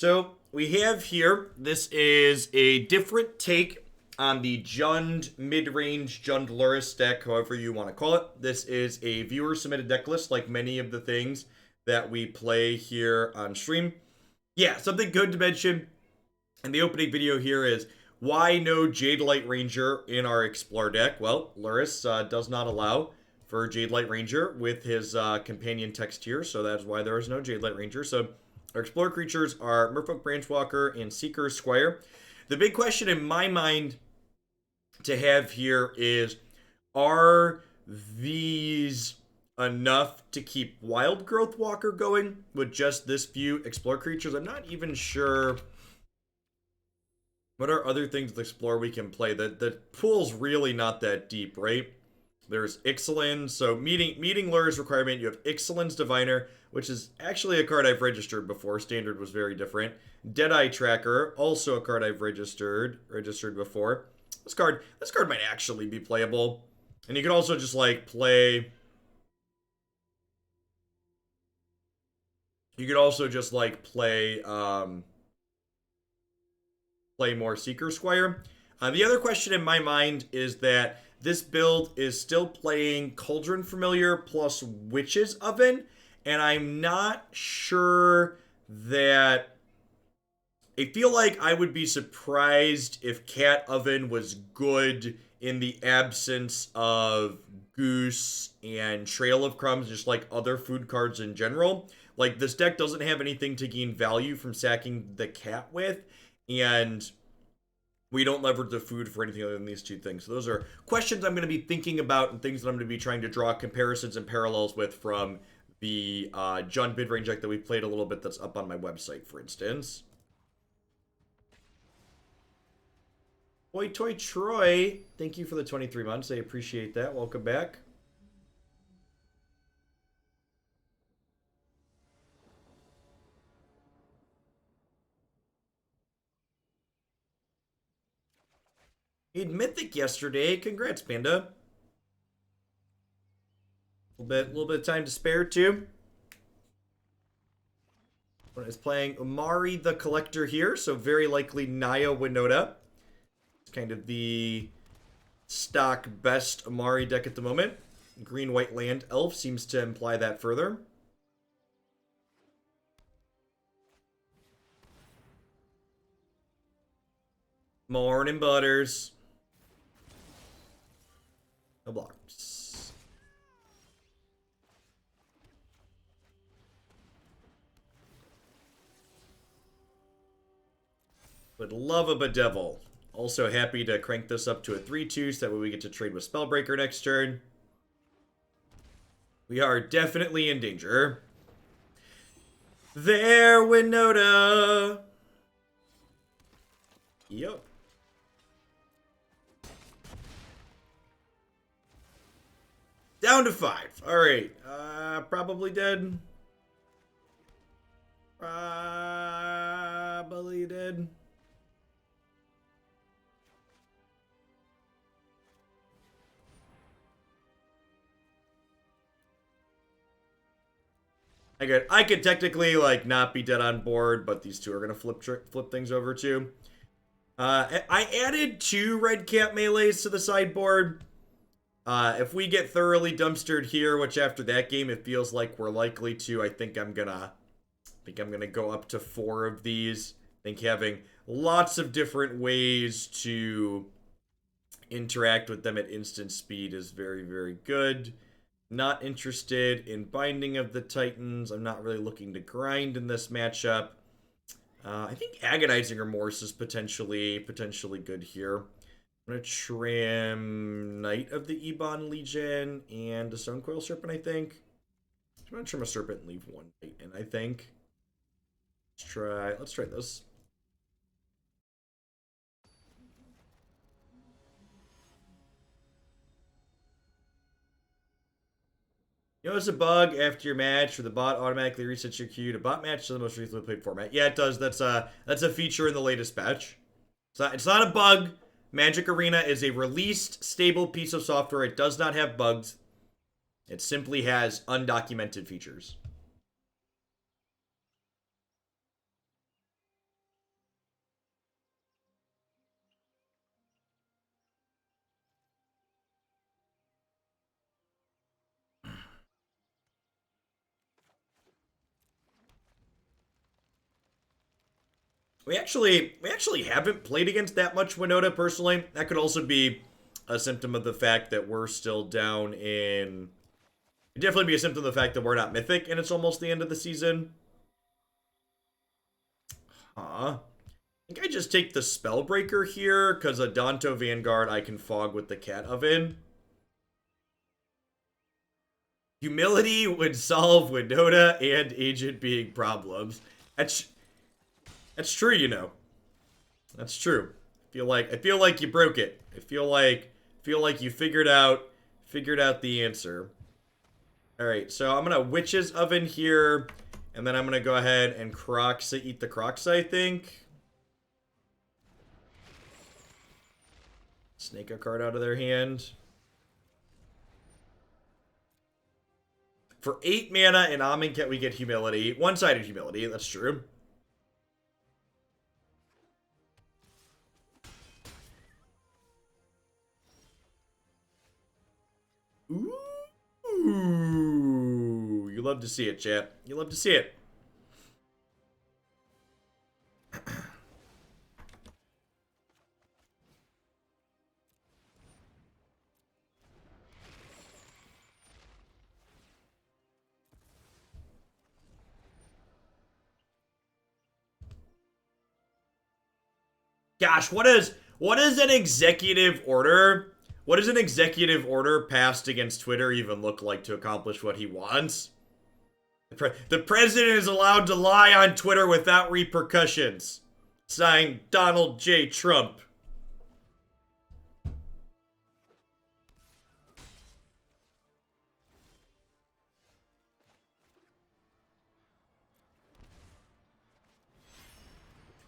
So we have here, this is a different take on the Jund mid-range Jund Lurrus deck, however you want to call it. This is a viewer-submitted deck list, like many of the things that we play here on stream. Yeah, something good to mention in the opening video here is why no Jadelight Ranger in our Explore deck? Well, Lurrus does not allow for Jadelight Ranger with his companion text here, so that's why there is no Jadelight Ranger. So our Explore creatures are Merfolk Branchwalker and Seekers Squire. The big question in my mind to have here is, are these enough to keep Wildgrowth Walker going with just this few Explore creatures? I'm not even sure what are other things with Explore we can play. The pool's really not that deep, right? There's Ixalan, so meeting Lurrus requirement, you have Ixalan's Diviner, which is actually a card I've registered before. Standard was very different. Deadeye Tracker, also a card I've registered before. This card might actually be playable. And you can also just like play. You could also just like play more Seekers Squire. The other question in my mind is that this build is still playing Cauldron Familiar plus Witch's Oven, and I'm not sure that... I feel like I would be surprised if Cat Oven was good in the absence of Goose and Trail of Crumbs, just like other food cards in general. Like, this deck doesn't have anything to gain value from sacking the cat with, and we don't leverage the food for anything other than these two things. So those are questions I'm going to be thinking about and things that I'm going to be trying to draw comparisons and parallels with from the Jund mid-range deck that we played a little bit that's up on my website, for instance. Boy Toy Troy, thank you for the 23 months. I appreciate that. Welcome back. Made Mythic yesterday. Congrats, Panda. A little bit of time to spare too. One is playing Omari the Collector here, so very likely Naya Winona. It's kind of the stock best Omari deck at the moment. Green-white land elf seems to imply that further. Morning, Butters. No blocks. Would love a Bedevil. Also happy to crank this up to a 3/2 so that way we get to trade with Spellbreaker next turn. We are definitely in danger. There, Winona! Yup. Down to 5. Alright. Probably dead. Probably dead. I could technically like not be dead on board, but these two are gonna flip things over too. I added 2 Redcap Melees to the sideboard. If we get thoroughly dumpstered here, which after that game it feels like we're likely to, I think I'm gonna go up to 4 of these. I think having lots of different ways to interact with them at instant speed is very, very good. Not interested in Binding of the Titans. I'm not really looking to grind in this matchup. I think Agonizing Remorse is potentially good here. I'm going to trim Knight of the Ebon Legion and a Stonecoil Serpent, I think. I'm going to trim a Serpent and leave 1 Knight in, I think. Let's try this. You know, it's a bug after your match where the bot automatically resets your queue to bot match to the most recently played format. Yeah, it does. That's a feature in the latest patch. It's not a bug. Magic Arena is a released, stable piece of software. It does not have bugs. It simply has undocumented features. We actually haven't played against that much Winona personally. That could also be a symptom of the fact that we're still down in... It'd definitely be a symptom of the fact that we're not Mythic and it's almost the end of the season. Huh. I think I just take the Spellbreaker here, because a Danto Vanguard I can fog with the Cat Oven. Humility would solve Winona and Agent being problems. That's true, you know. That's true. I feel like you broke it. I feel like you figured out the answer. Alright, so I'm gonna Witch's Oven here, and then I'm gonna go ahead and Kroxa, eat the Kroxa, I think. Snake a card out of their hand. For 8 mana in Amonkhet, we get Humility. One-sided Humility, that's true. Ooh. You love to see it, chat. You love to see it. Gosh, what is an executive order? What does an executive order passed against Twitter even look like to accomplish what he wants? The president is allowed to lie on Twitter without repercussions. Signed, Donald J. Trump.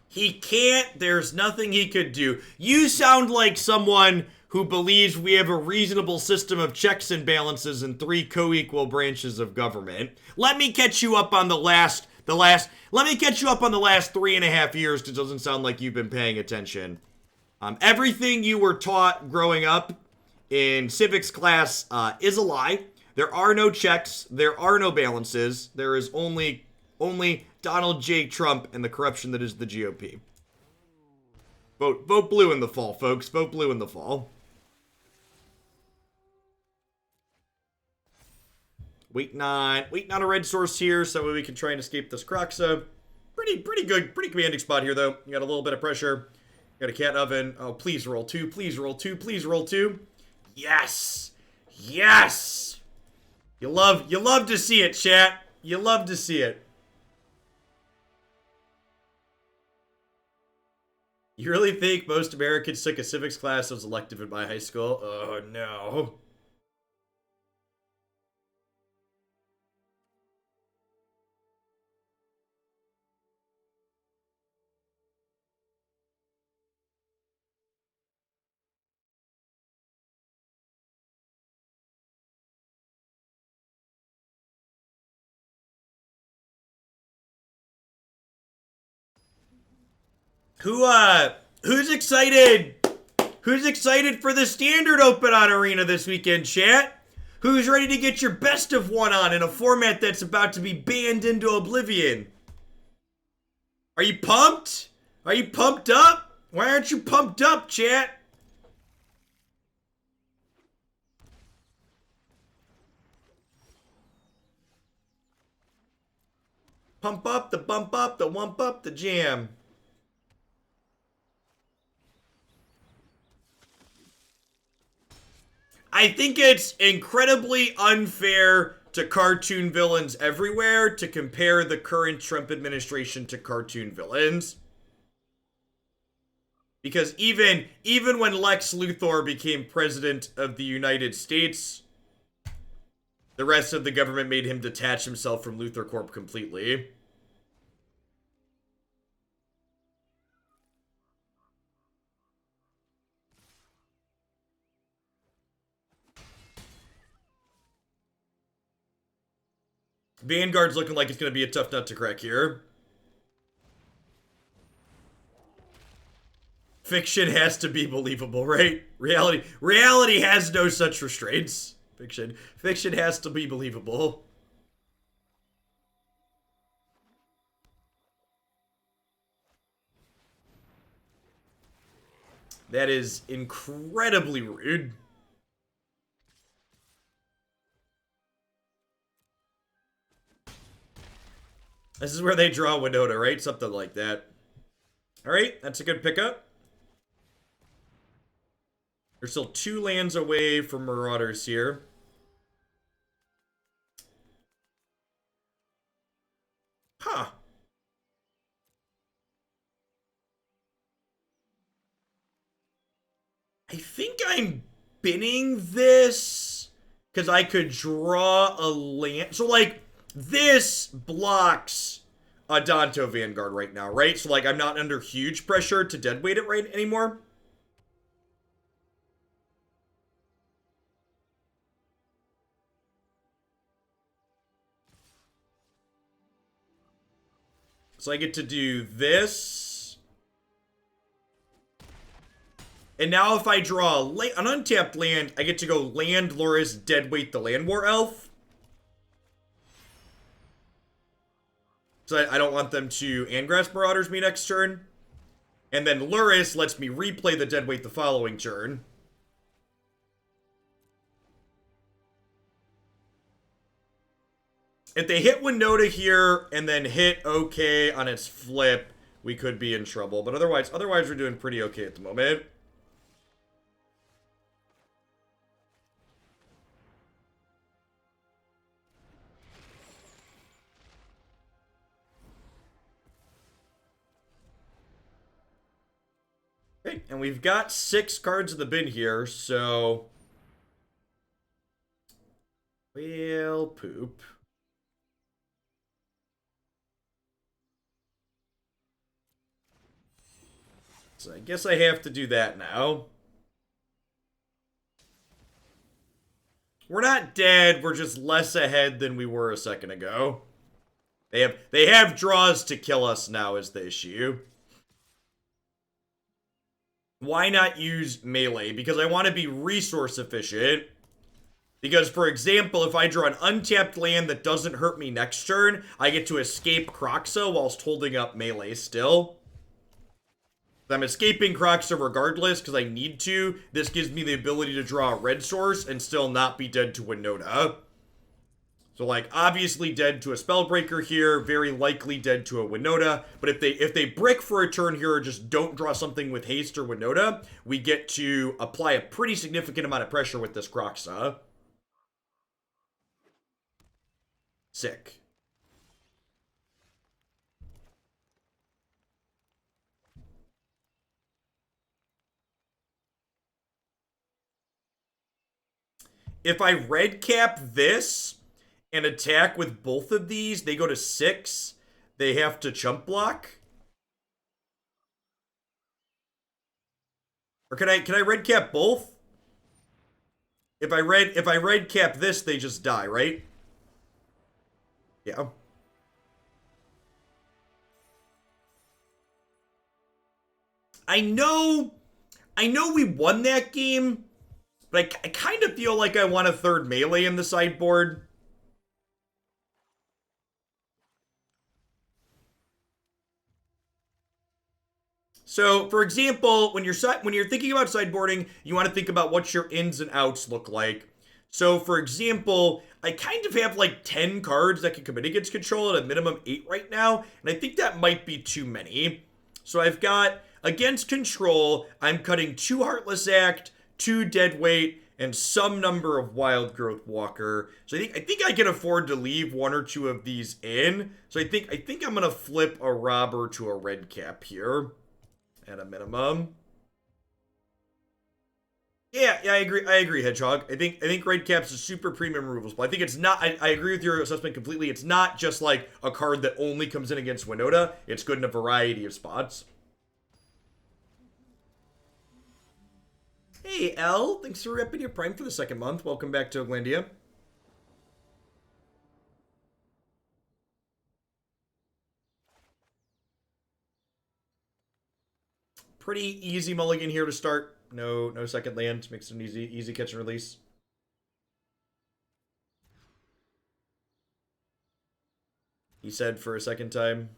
He can't. There's nothing he could do. You sound like someone who believes we have a reasonable system of checks and balances in 3 co-equal branches of government. Let me catch you up on let me catch you up on the last 3.5 years, because it doesn't sound like you've been paying attention. Everything you were taught growing up in civics class is a lie. There are no checks. There are no balances. There is only Donald J. Trump and the corruption that is the GOP. Vote blue in the fall, folks. Vote blue in the fall. Waiting on a red source here, so we can try and escape this Kroxa. Pretty commanding spot here, though. You got a little bit of pressure. You got a Cat Oven. Oh, please roll 2. Please roll 2. Please roll 2. Yes! Yes! You love to see it, chat. You love to see it. You really think most Americans took a civics class that was elective in my high school? Oh, no. Who's excited? Who's excited for the Standard Open on Arena this weekend, chat? Who's ready to get your best of one on in a format that's about to be banned into oblivion? Are you pumped? Are you pumped up? Why aren't you pumped up, chat? Pump up, the bump up, the wump up, the jam. I think it's incredibly unfair to cartoon villains everywhere to compare the current Trump administration to cartoon villains. Because even when Lex Luthor became president of the United States, the rest of the government made him detach himself from Luthor Corp completely. Vanguard's looking like it's going to be a tough nut to crack here. Fiction has to be believable, right? Reality has no such restraints. Fiction has to be believable. That is incredibly rude. This is where they draw Winona, right? Something like that. Alright, that's a good pickup. They're still 2 lands away from Marauders here. Huh. I think I'm binning this because I could draw a land. So, like, this blocks a Danto Vanguard right now, right? So, like, I'm not under huge pressure to deadweight it right anymore. So I get to do this. And now if I draw an untapped land, I get to go land Lurrus, deadweight the Land War Elf. So I don't want them to Angrass Marauders me next turn. And then Lurrus lets me replay the deadweight the following turn. If they hit Winona here and then hit okay on its flip, we could be in trouble. But otherwise we're doing pretty okay at the moment. Okay, and we've got 6 cards in the bin here, so... Well, poop. So I guess I have to do that now. We're not dead, we're just less ahead than we were a second ago. They have draws to kill us now is the issue. Why not use melee? Because I want to be resource efficient. Because, for example, if I draw an untapped land that doesn't hurt me next turn, I get to escape Kroxa whilst holding up melee still. I'm escaping Kroxa regardless because I need to. This gives me the ability to draw a red source and still not be dead to Winona. So, like, obviously dead to a Spellbreaker here, very likely dead to a Winona. But if they brick for a turn here or just don't draw something with haste or Winona, we get to apply a pretty significant amount of pressure with this Kroxa. Sick. If I red cap this and attack with both of these, they go to 6. They have to chump block. Or can I red cap both? If I red cap this, they just die, right? Yeah. I know we won that game, but I kind of feel like I want a third melee in the sideboard. So, for example, when you're thinking about sideboarding, you want to think about what your ins and outs look like. So, for example, I kind of have like 10 cards that can commit against control at a minimum 8 right now, and I think that might be too many. So I've got, against control, I'm cutting 2 Heartless Act, 2 Deadweight, and some number of Wildgrowth Walker. So I think I can afford to leave 1 or 2 of these in. So I think I'm gonna flip a Robber to a Red Cap here, at a minimum. Yeah, I agree, Hedgehog. I think Red Cap's a super premium removals, but I think it's not. I agree with your assessment completely. It's not just like a card that only comes in against Winona. It's good in a variety of spots. Hey, L, thanks for repping your Prime for the 2nd month. Welcome back to Oglandia. Pretty easy mulligan here to start. No second land. Makes it an easy catch and release. He said for a second time.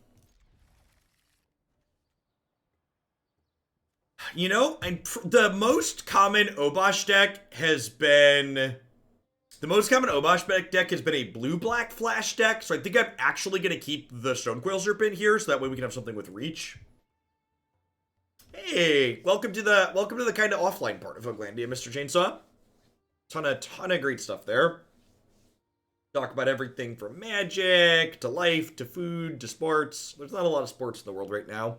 You know, the most common Obosh deck has been... The most common Obosh deck has been a blue-black flash deck, so I think I'm actually going to keep the Stonecoil Serpent here, so that way we can have something with reach. Hey, welcome to the kind of offline part of Hooglandia, Mr. Chainsaw. Ton of great stuff there. Talk about everything from magic, to life, to food, to sports. There's not a lot of sports in the world right now.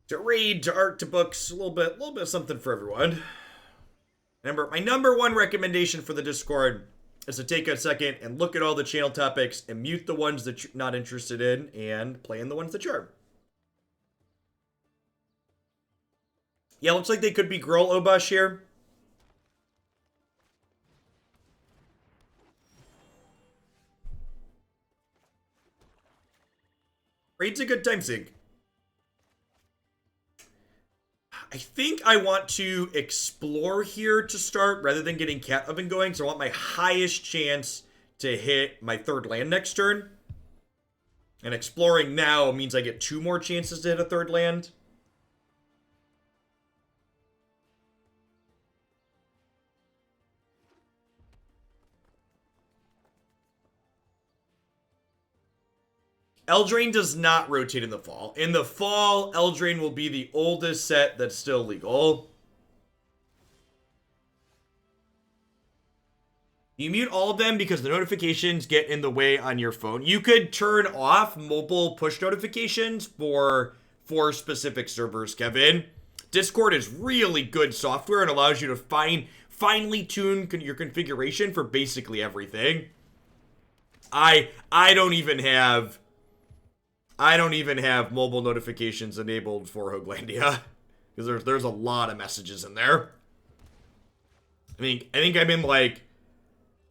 To read, to art, to books, a little bit of something for everyone. Remember, my number one recommendation for the Discord is to take a second and look at all the channel topics and mute the ones that you're not interested in and play in the ones that you are. Yeah, looks like they could be Gruul Obosh here. Raid's a good time sink. I think I want to explore here to start rather than getting Cat Oven going. So I want my highest chance to hit my third land next turn. And exploring now means I get 2 more chances to hit a third land. Eldraine does not rotate in the fall. In the fall, Eldraine will be the oldest set that's still legal. You mute all of them because the notifications get in the way on your phone. You could turn off mobile push notifications for specific servers, Kevin. Discord is really good software and allows you to finely tune your configuration for basically everything. I don't even have mobile notifications enabled for Hooglandia because there's a lot of messages in there. I think I'm in like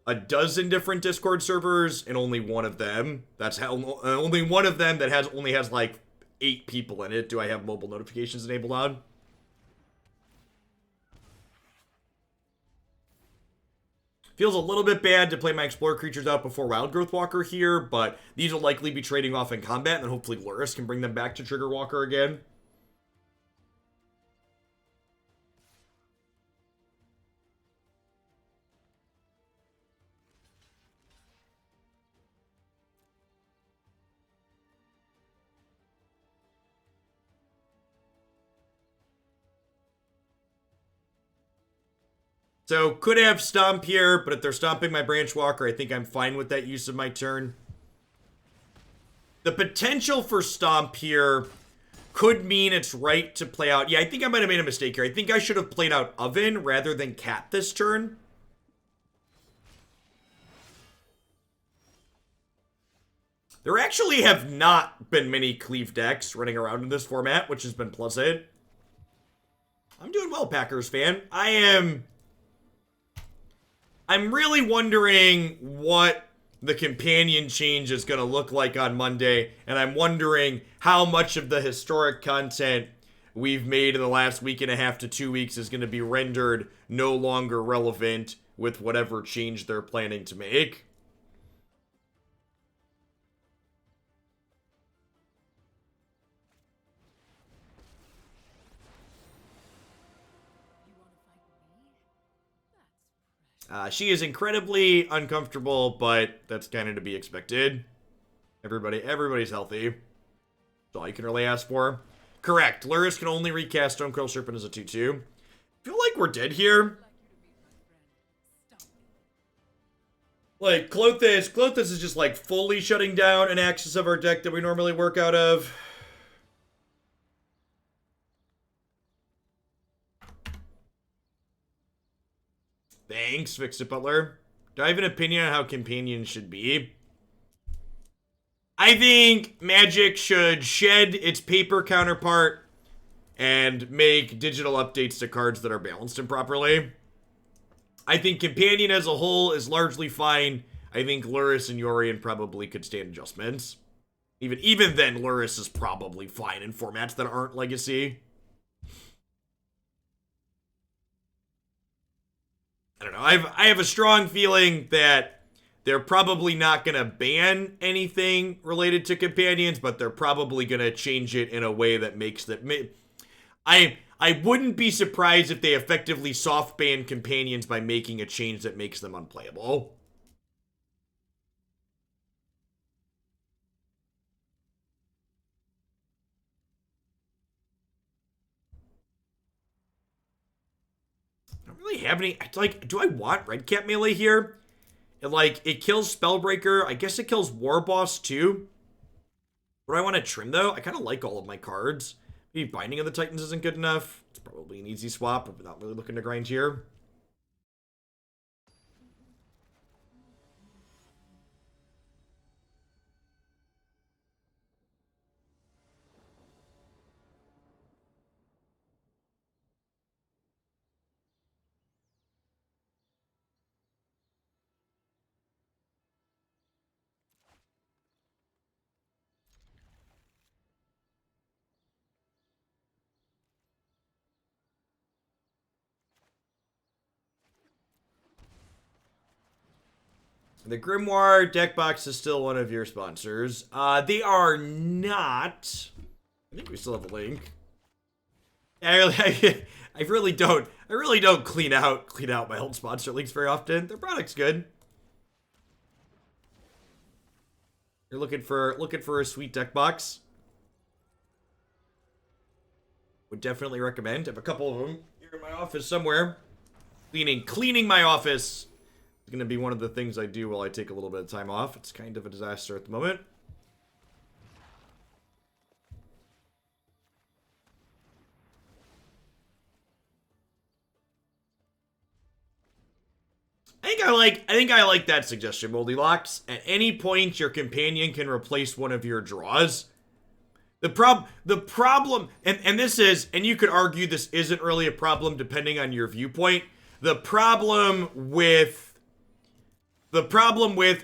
a dozen different Discord servers, and only one of them only one of them that only has like 8 people in it do I have mobile notifications enabled on. Feels a little bit bad to play my Explorer creatures out before Wildgrowth Walker here, but these will likely be trading off in combat, and then hopefully Lurrus can bring them back to Trigger Walker again. So, could have Stomp here, but if they're stomping my Branchwalker, I think I'm fine with that use of my turn. The potential for Stomp here could mean it's right to play out... Yeah, I think I might have made a mistake here. I think I should have played out Oven rather than Cat this turn. There actually have not been many Cleave decks running around in this format, which has been pleasant. I'm doing well, Packers fan. I'm really wondering what the companion change is going to look like on Monday, and I'm wondering how much of the historic content we've made in the last week and a half to 2 weeks is going to be rendered no longer relevant with whatever change they're planning to make. She is incredibly uncomfortable, but that's kind of to be expected. Everybody's healthy. That's all you can really ask for. Correct. Lurrus can only recast Stonecoil Serpent as a 2/2. I feel like we're dead here. Like, Klothys is just, like, fully shutting down an axis of our deck that we normally work out of. Thanks, Fix-It Butler. Do I have an opinion on how companions should be? I think Magic should shed its paper counterpart and make digital updates to cards that are balanced improperly. I think Companion as a whole is largely fine. I think Lurrus and Yorion probably could stand adjustments. Even then, Lurrus is probably fine in formats that aren't Legacy. I don't know. I have a strong feeling that they're probably not going to ban anything related to companions, but they're probably going to change it in a way that makes that... I wouldn't be surprised if they effectively soft ban companions by making a change that makes them unplayable. I don't really have any. Like, do I want Redcap Melee here? It kills Spellbreaker. I guess it kills War Boss too. What do I want to trim though? I kind of like all of my cards. Maybe Binding of the Titans isn't good enough. It's probably an easy swap, but not really looking to grind here. The Grimoire deck box is still one of your sponsors. They are not. I think we still have a link. I really don't. I really don't clean out my old sponsor links very often. Their product's good. You're looking for a sweet deck box. Would definitely recommend. I have a couple of them here in my office somewhere. Cleaning my office. It's going to be one of the things I do while I take a little bit of time off. It's kind of a disaster at the moment. I think I like that suggestion, Goldilocks. At any point, your companion can replace one of your draws. The problem, and this is, and you could argue this isn't really a problem depending on your viewpoint. The problem with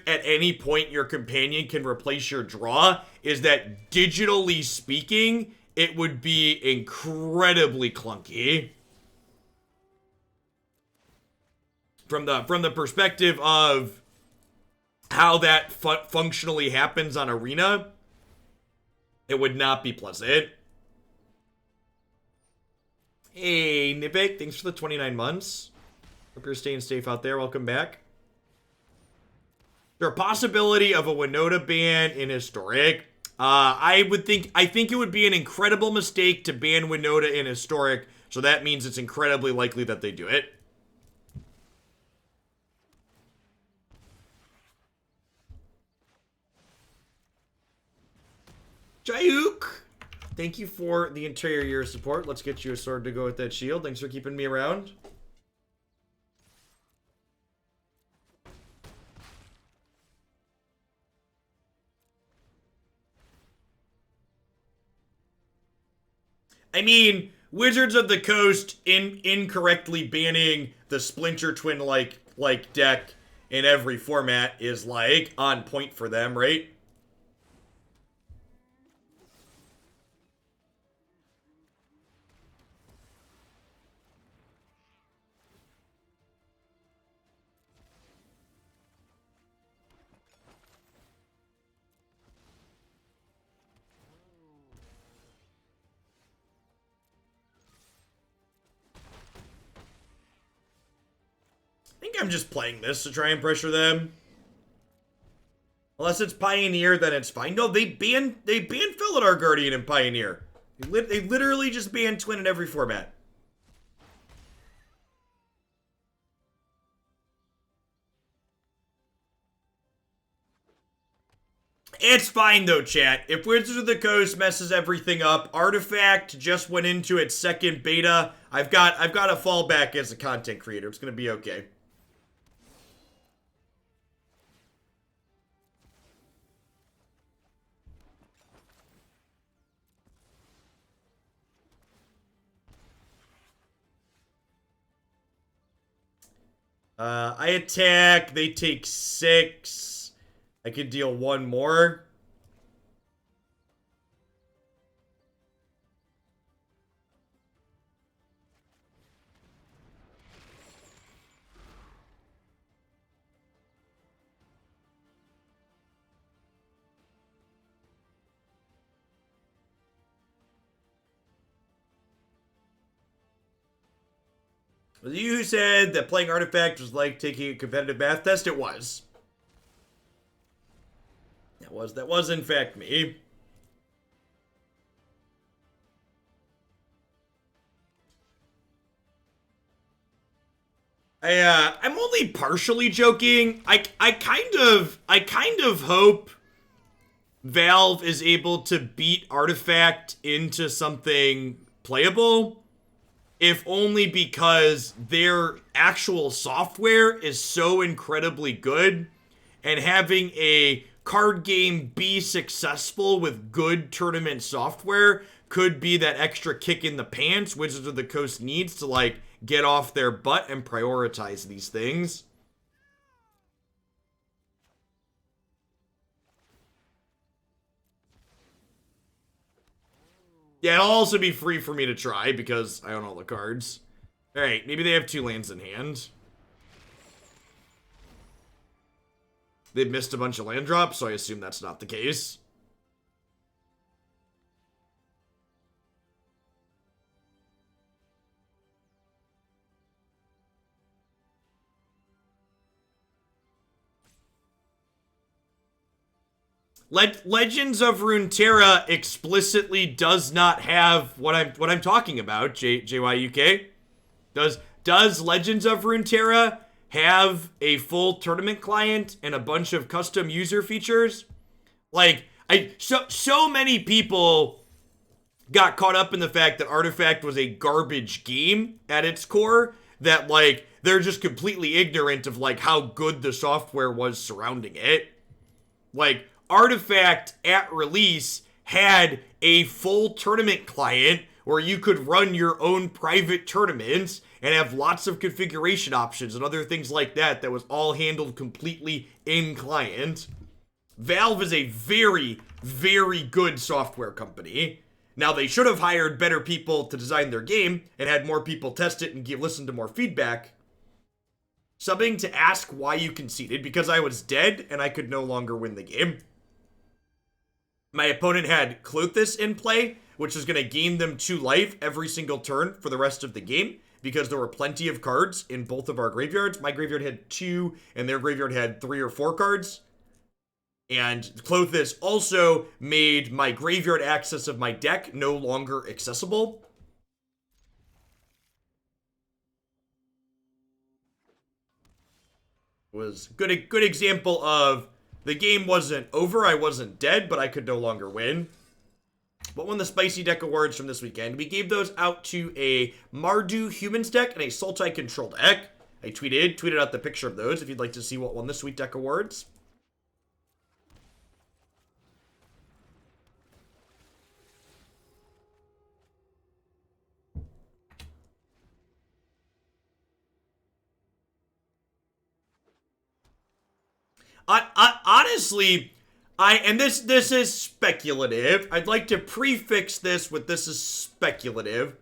at any point your companion can replace your draw is that digitally speaking, it would be incredibly clunky. From the perspective of how that functionally happens on Arena, it would not be pleasant. Hey, Nipik, thanks for the 29 months. Hope you're staying safe out there. Welcome back. Is there a possibility of a Winona ban in Historic? I think it would be an incredible mistake to ban Winona in Historic, so that means it's incredibly likely that they do it. Jayuk, thank you for the entire year of support. Let's get you a sword to go with that shield. Thanks for keeping me around. I mean, Wizards of the Coast incorrectly banning the Splinter Twin like deck in every format is like on point for them, right? I think I'm just playing this to try and pressure them. Unless it's Pioneer, then it's fine. No, they banned Felidar Guardian in Pioneer. They literally just banned Twin in every format. It's fine though, chat. If Wizards of the Coast messes everything up, Artifact just went into its second beta. I've got a fallback as a content creator. It's gonna be okay. I attack. They take 6. I could deal 1 more. Was it you who said that playing Artifact was like taking a competitive math test? It was. That was in fact me. I'm only partially joking. I kind of hope Valve is able to beat Artifact into something playable, if only because their actual software is so incredibly good, and having a card game be successful with good tournament software could be that extra kick in the pants Wizards of the Coast needs to, like, get off their butt and prioritize these things. Yeah, it'll also be free for me to try because I own all the cards. Alright, maybe they have 2 lands in hand. They've missed a bunch of land drops, so I assume that's not the case. Legends of Runeterra explicitly does not have what I'm talking about. JYUK does Legends of Runeterra have a full tournament client and a bunch of custom user features? Like, so many people got caught up in the fact that Artifact was a garbage game at its core that, like, they're just completely ignorant of, like, how good the software was surrounding it. Like, Artifact at release had a full tournament client where you could run your own private tournaments and have lots of configuration options and other things like that was all handled completely in client. Valve is a very, very good software company. Now, they should have hired better people to design their game and had more people test it and listen to more feedback. Something to ask why you conceded, because I was dead and I could no longer win the game. My opponent had Klothys in play, which was going to gain them 2 life every single turn for the rest of the game, because there were plenty of cards in both of our graveyards. My graveyard had 2, and their graveyard had 3 or 4 cards. And Klothys also made my graveyard access of my deck no longer accessible. Was good example of the game wasn't over, I wasn't dead, but I could no longer win. What won the Spicy Deck Awards from this weekend? We gave those out to a Mardu Humans deck and a Sultai Control deck. I tweeted out the picture of those if you'd like to see what won the Sweet Deck Awards. Honestly, and this is speculative. I'd like to prefix this with this is speculative.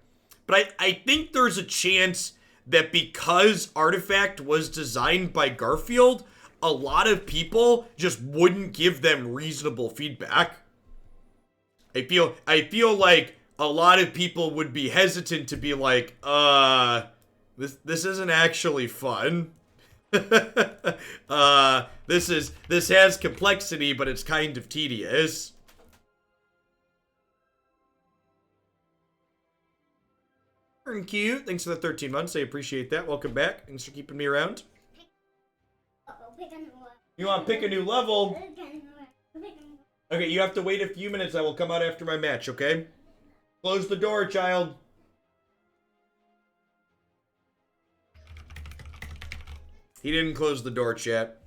But I think there's a chance that because Artifact was designed by Garfield, a lot of people just wouldn't give them reasonable feedback. I feel like a lot of people would be hesitant to be like, this isn't actually fun. This has complexity, but it's kind of tedious. Cute. Thanks for the 13 months. I appreciate that. Welcome back. Thanks for keeping me around. You want to pick a new level? Okay, you have to wait a few minutes. I will come out after my match, okay? Close the door, child. He didn't close the door, chat.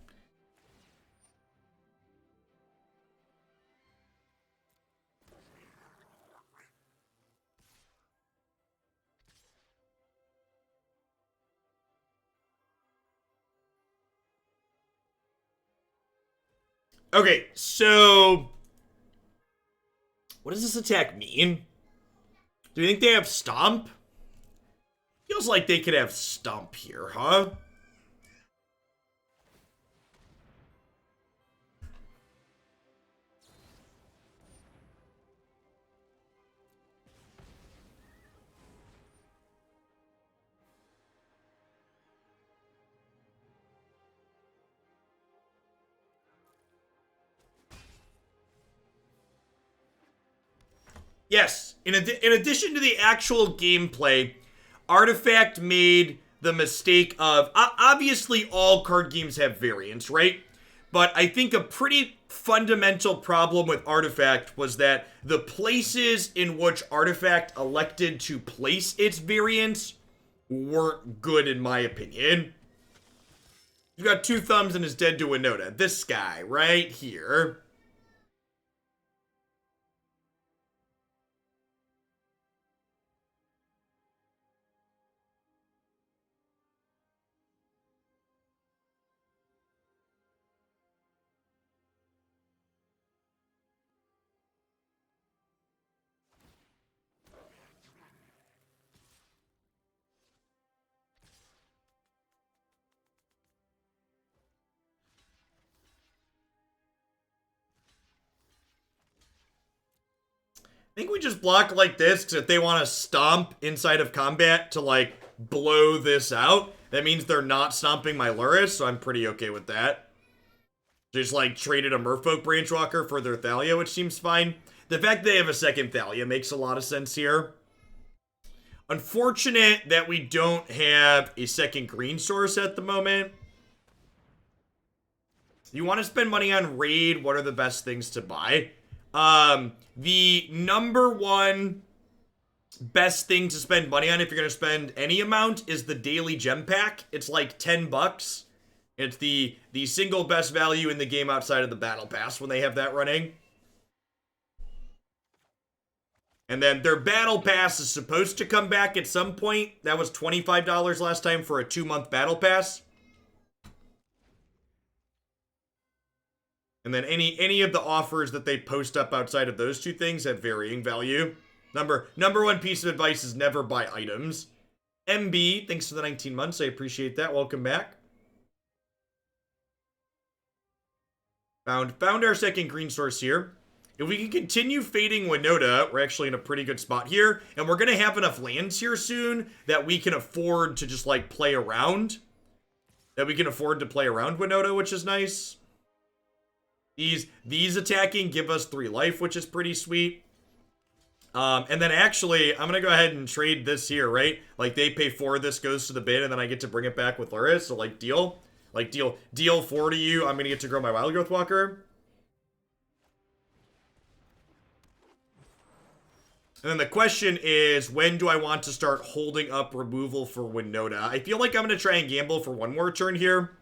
Okay, so what does this attack mean? Do you think they have Stomp? Feels like they could have Stomp here, huh? Yes, in addition to the actual gameplay, Artifact made the mistake of, obviously all card games have variants, right? But I think a pretty fundamental problem with Artifact was that the places in which Artifact elected to place its variants weren't good, in my opinion. You've got two thumbs and is dead to Winona. This guy right here. I think we just block like this, because if they want to stomp inside of combat to, like, blow this out, that means they're not stomping my Lurrus, so I'm pretty okay with that. Just, like, traded a Merfolk Branchwalker for their Thalia, which seems fine. The fact they have a second Thalia makes a lot of sense here. Unfortunate that we don't have a second green source at the moment. You want to spend money on Raid, what are the best things to buy? The number one best thing to spend money on if you're going to spend any amount is the daily gem pack. It's like 10 bucks. It's the single best value in the game outside of the battle pass when they have that running. And then their battle pass is supposed to come back at some point. That was $25 last time for a 2-month battle pass. And then any of the offers that they post up outside of those two things have varying value. Number one piece of advice is never buy items. MB, thanks for the 19 months. I appreciate that. Welcome back. Found our second green source here. If we can continue fading Winona, we're actually in a pretty good spot here. And we're going to have enough lands here soon that we can afford to just, like, play around. That we can afford to play around Winona, which is nice. These attacking give us 3 life, which is pretty sweet. And then actually, I'm going to go ahead and trade this here, right? Like, they pay 4, this goes to the bin, and then I get to bring it back with Lurrus. So, like, deal 4 to you. I'm going to get to grow my Wildgrowth Walker. And then the question is, when do I want to start holding up removal for Winona? I feel like I'm going to try and gamble for 1 more turn here.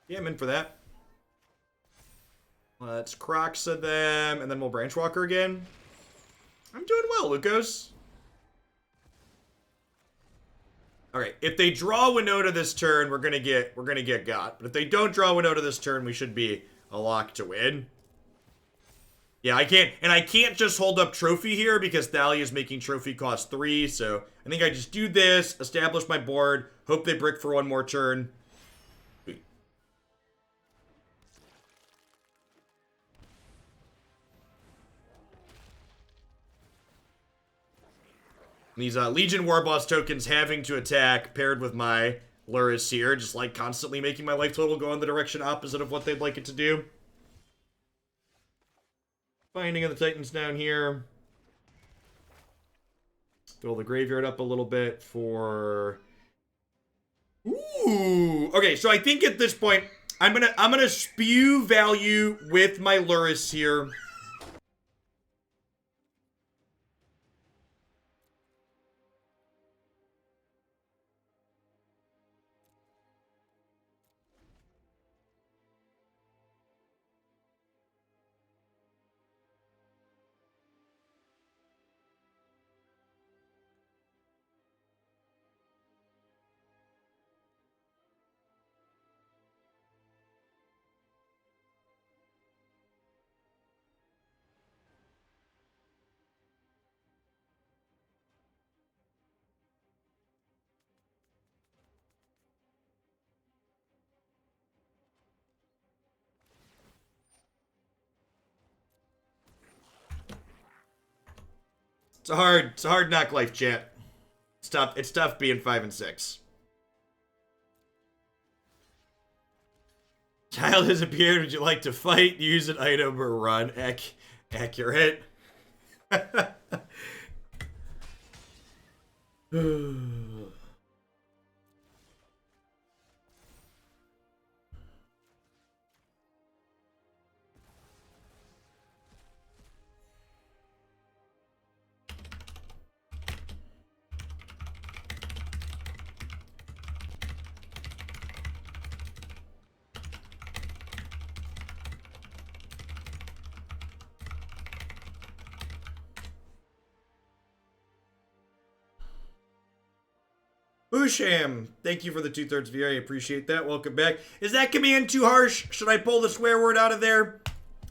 Yeah, I'm in for that. Let's Kroxa them, and then we'll Branchwalker again. I'm doing well, Lucas. Alright, if they draw Winona this turn, we're gonna get got. But if they don't draw Winona this turn, we should be a lock to win. Yeah, I can't just hold up Trophy here because Thalia is making Trophy cost 3, so I think I just do this, establish my board, hope they brick for 1 more turn. These Legion Warboss tokens having to attack paired with my Lurrus here, just like constantly making my life total go in the direction opposite of what they'd like it to do. Binding of the Titans down here. Fill the graveyard up a little bit for... Ooh! Okay, so I think at this point, I'm gonna spew value with my Lurrus here. It's a hard knock life, chat. It's tough being 5 and 6. Child has appeared. Would you like to fight, use an item, or run? Accurate. Usham, thank you for the 2/3 view. I appreciate that. Welcome back. Is that command too harsh? Should I pull the swear word out of there?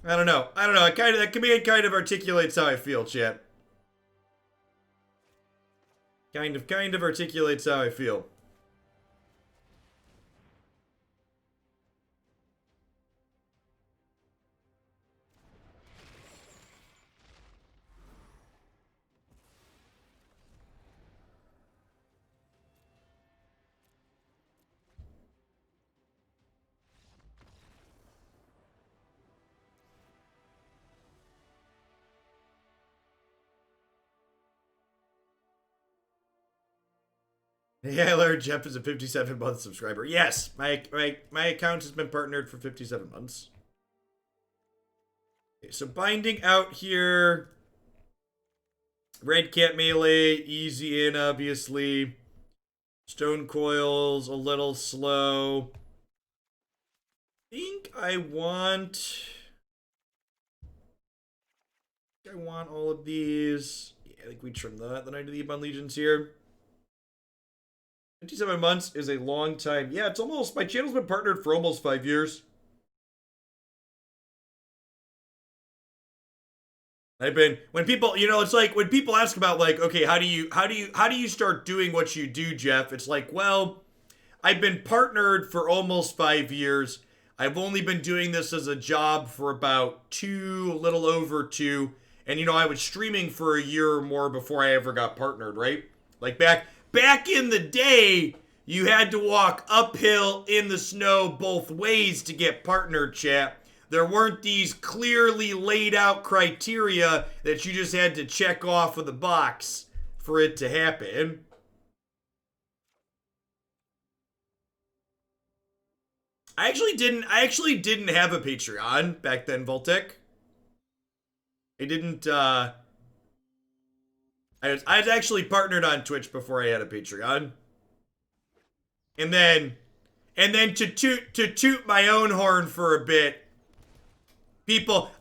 I don't know. That command kind of articulates how I feel, chat. Kind of articulates how I feel. Yeah, I learned Jeff is a 57-month subscriber. Yes, my account has been partnered for 57 months. Okay, so binding out here. Redcap Melee, easy in, obviously. Stonecoil's a little slow. I think I want all of these. Yeah, I think we trim that. Then I do the Ebon Legions here. 57 months is a long time. Yeah, it's almost, my channel's been partnered for almost 5 years. When people, it's like when people ask about like, okay, how do you start doing what you do, Jeff? It's like, well, I've been partnered for almost 5 years. I've only been doing this as a job for about a little over 2. And I was streaming for a year or more before I ever got partnered, right? Like back in the day, you had to walk uphill in the snow both ways to get partnered, chat. There weren't these clearly laid out criteria that you just had to check off of the box for it to happen. I actually didn't have a Patreon back then, Voltec. I didn't, I was actually partnered on Twitch before I had a Patreon. And then to toot my own horn for a bit,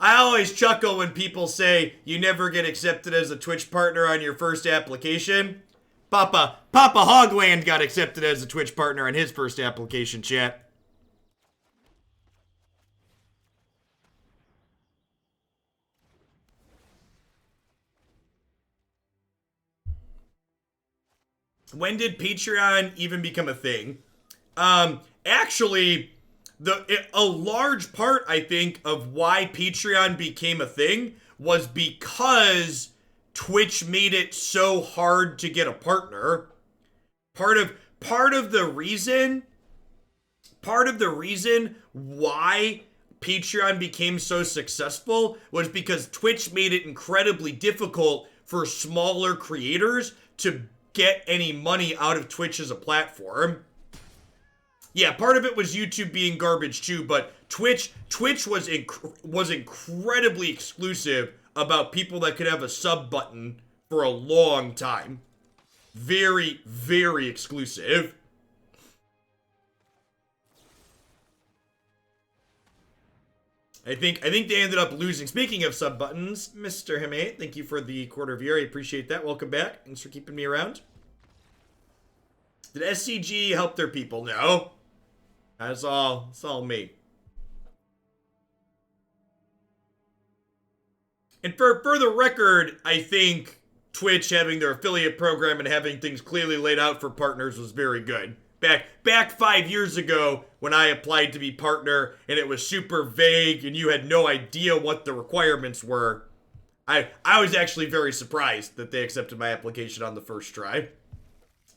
I always chuckle when people say you never get accepted as a Twitch partner on your first application. Papa Hogland got accepted as a Twitch partner on his first application, chat. When did Patreon even become a thing? Actually, a large part, I think, of why Patreon became a thing was because Twitch made it so hard to get a partner. Part of the reason why Patreon became so successful was because Twitch made it incredibly difficult for smaller creators to get any money out of Twitch as a platform. Yeah, part of it was YouTube being garbage too, but Twitch was incredibly exclusive about people that could have a sub button for a long time. Very, very exclusive. I think they ended up losing. Speaking of sub buttons, Mr. Hime, thank you for the quarter of year. I appreciate that. Welcome back. Thanks for keeping me around. Did SCG help their people? No. That's all. It's all me. And for the record, I think Twitch having their affiliate program and having things clearly laid out for partners was very good. Back 5 years ago when I applied to be partner and it was super vague and you had no idea what the requirements were, I was actually very surprised that they accepted my application on the first try.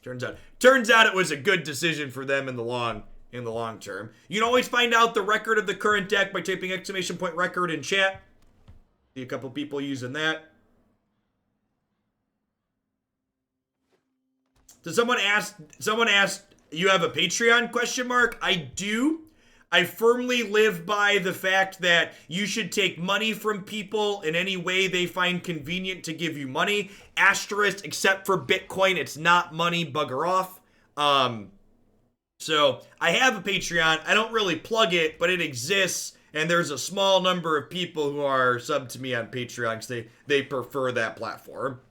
Turns out it was a good decision for them in the long in the long term. You can always find out the record of the current deck by typing !record in chat. See a couple people using that. Did someone asked, you have a Patreon, question mark? I do. I firmly live by the fact that you should take money from people in any way they find convenient to give you money. Asterisk, except for Bitcoin, it's not money, bugger off. So I have a Patreon. I don't really plug it, but it exists. And there's a small number of people who are subbed to me on Patreon because they prefer that platform.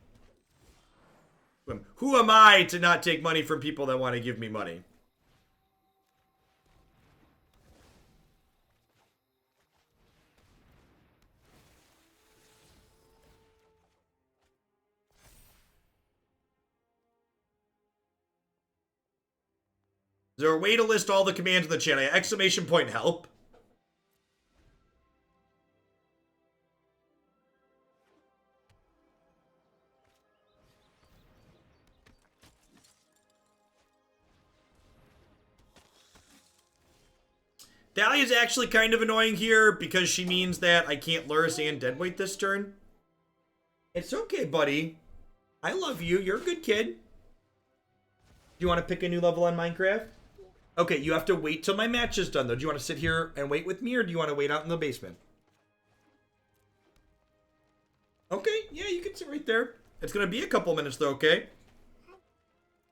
Who am I to not take money from people that want to give me money? Is there a way to list all the commands in the channel? Exclamation point help. Dahlia's actually kind of annoying here because she means that I can't Lurrus and Deadweight this turn. It's okay, buddy. I love you. You're a good kid. Do you want to pick a new level on Minecraft? Okay, you have to wait till my match is done, though. Do you want to sit here and wait with me, or do you want to wait out in the basement? Okay, yeah, you can sit right there. It's going to be a couple minutes, though, okay?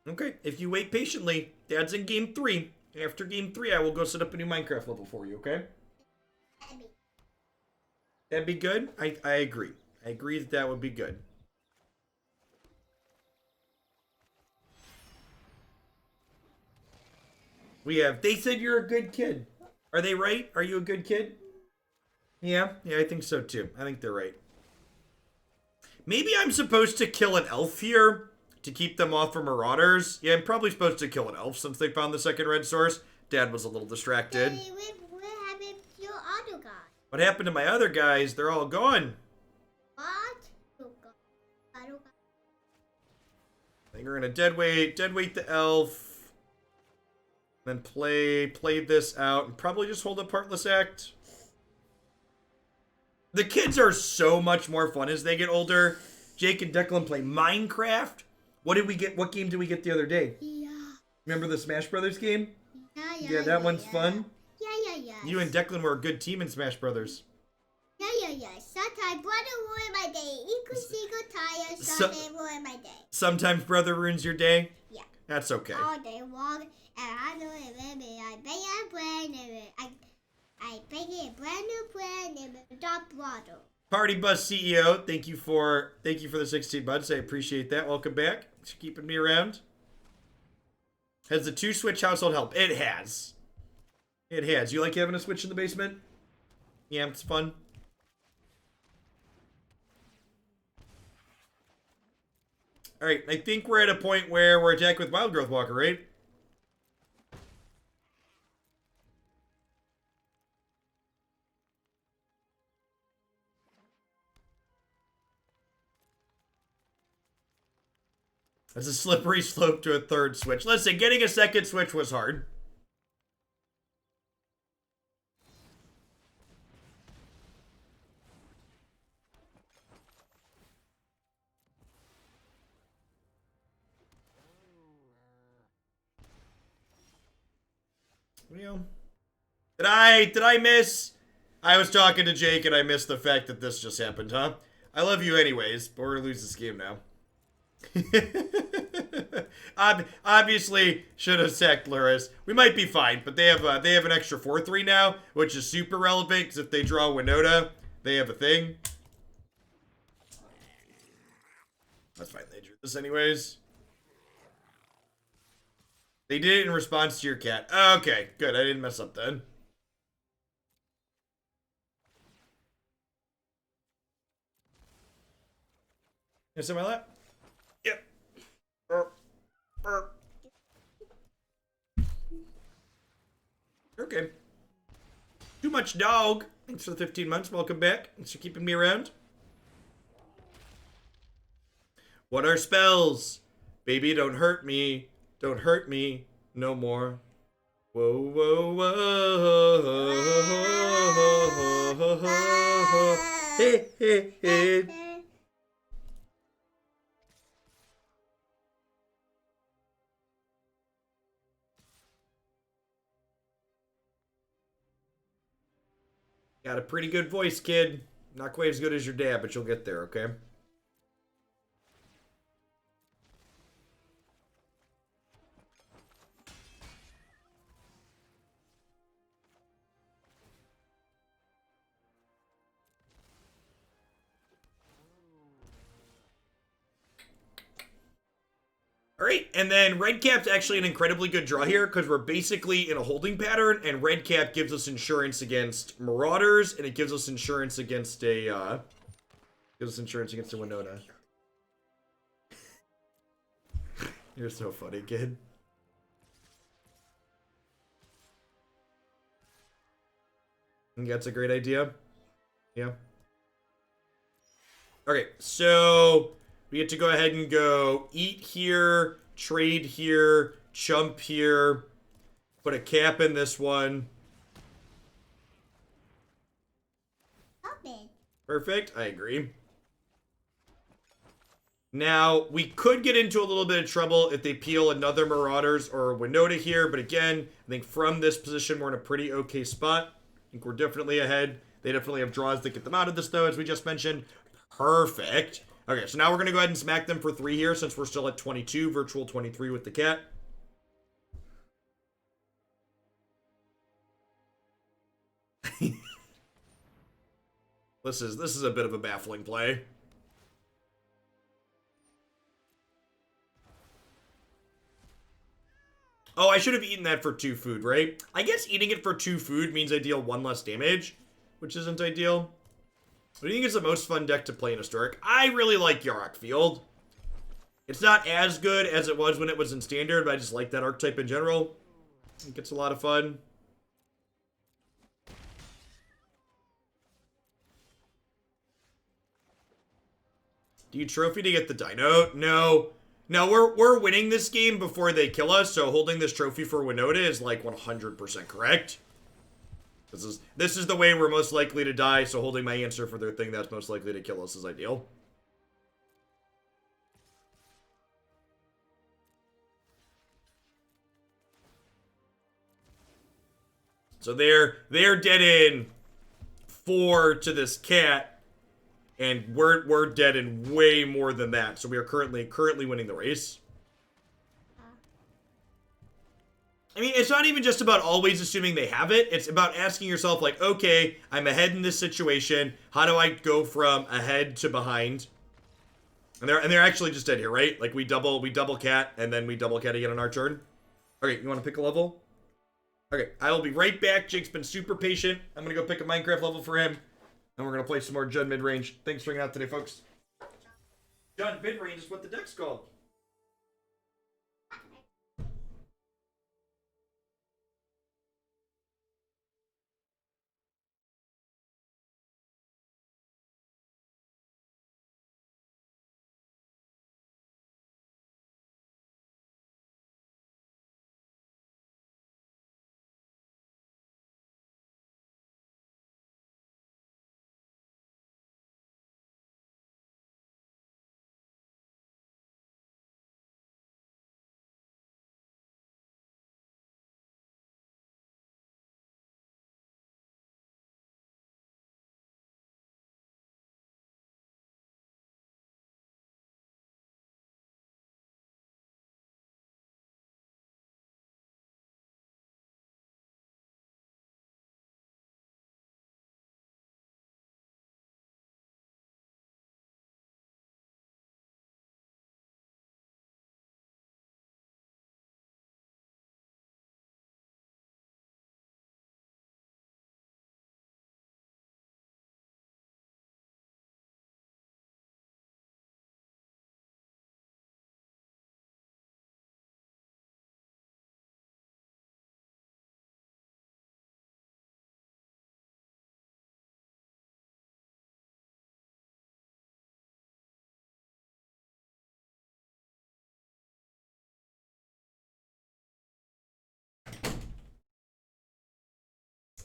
Okay, if you wait patiently, Dad's in game 3. After game 3, I will go set up a new Minecraft level for you, okay? That'd be good? I agree. I agree that that would be good. We have, they said you're a good kid. Are they right? Are you a good kid? Yeah, I think so too. I think they're right. Maybe I'm supposed to kill an elf here to keep them off from marauders. Yeah, I'm probably supposed to kill an elf since they found the second red source. Dad was a little distracted. Daddy, what happened to your other guy? What happened to my other guys? They're all gone. What? I think we're gonna deadweight the elf. Then play this out and probably just hold up Heartless Act. The kids are so much more fun as they get older. Jake and Declan play Minecraft. What did we get? What game did we get the other day? Yeah. Remember the Smash Brothers game? Yeah, that one's fun. Yeah. You and Declan were a good team in Smash Brothers. Yeah. Sometimes brother ruined my day. Sometimes ruined my day. Sometimes brother ruins your day? Yeah. That's okay. All day long, and I don't remember. I bake a brand new. I bake a brand new brand new top bottle. Party Bus CEO, thank you for the 16 months. I appreciate that. Welcome back. Thanks for keeping me around. Has the 2-switch household help? It has. It has. You like having a switch in the basement? Yeah, it's fun. Alright, I think we're at a point where we're attacked with Wildgrowth Walker, right? That's a slippery slope to a third switch. Listen, getting a second switch was hard. Well, did I miss? I was talking to Jake and I missed the fact that this just happened, huh? I love you anyways, but we're gonna lose this game now. Obviously should have sacked Lurrus. We might be fine, but they have an extra 4/3 now, which is super relevant because if they draw Winona, they have a thing. That's fine. They drew this anyways. They did it in response to your cat. Okay, good. I didn't mess up then. You sit on my lap? Yep. Okay. Too much dog. Thanks for the 15 months. Welcome back. Thanks for keeping me around. What are spells? Baby, don't hurt me. Don't hurt me no more. Whoa, whoa, whoa. Hey, hey, hey. Got a pretty good voice, kid. Not quite as good as your dad, but you'll get there, okay? All right, and then Redcap's actually an incredibly good draw here because we're basically in a holding pattern, and Redcap gives us insurance against Marauders, and it gives us insurance against a Winona. You're so funny, kid. I think that's a great idea. Yeah. Okay, so we get to go ahead and go eat here, trade here, chump here, put a cap in this one. Perfect, I agree. Now, we could get into a little bit of trouble if they peel another Marauders or a Winona here, but again, I think from this position, we're in a pretty okay spot. I think we're definitely ahead. They definitely have draws that get them out of this, though, as we just mentioned. Perfect. Okay, so now we're going to go ahead and smack them for 3 here, since we're still at 22, virtual 23 with the cat. This is a bit of a baffling play. Oh, I should have eaten that for 2 food, right? I guess eating it for 2 food means I deal 1 less damage, which isn't ideal. What do you think is the most fun deck to play in Historic? I really like Yarok Field. It's not as good as it was when it was in Standard, but I just like that archetype in general. I think it's a lot of fun. Do you trophy to get the dino? No. No, we're winning this game before they kill us, so holding this trophy for Winona is like 100% correct. This is the way we're most likely to die, so holding my answer for their thing that's most likely to kill us is ideal. So they're dead in 4 to this cat, and we're dead in way more than that. So we are currently winning the race. I mean, it's not even just about always assuming they have it. It's about asking yourself, like, okay, I'm ahead in this situation. How do I go from ahead to behind? And they're actually just dead here, right? Like we double cat, and then we double cat again on our turn. Okay, you want to pick a level? Okay, I will be right back. Jake's been super patient. I'm gonna go pick a Minecraft level for him, and we're gonna play some more Jund Midrange. Thanks for hanging out today, folks. Jund Midrange is what the deck's called.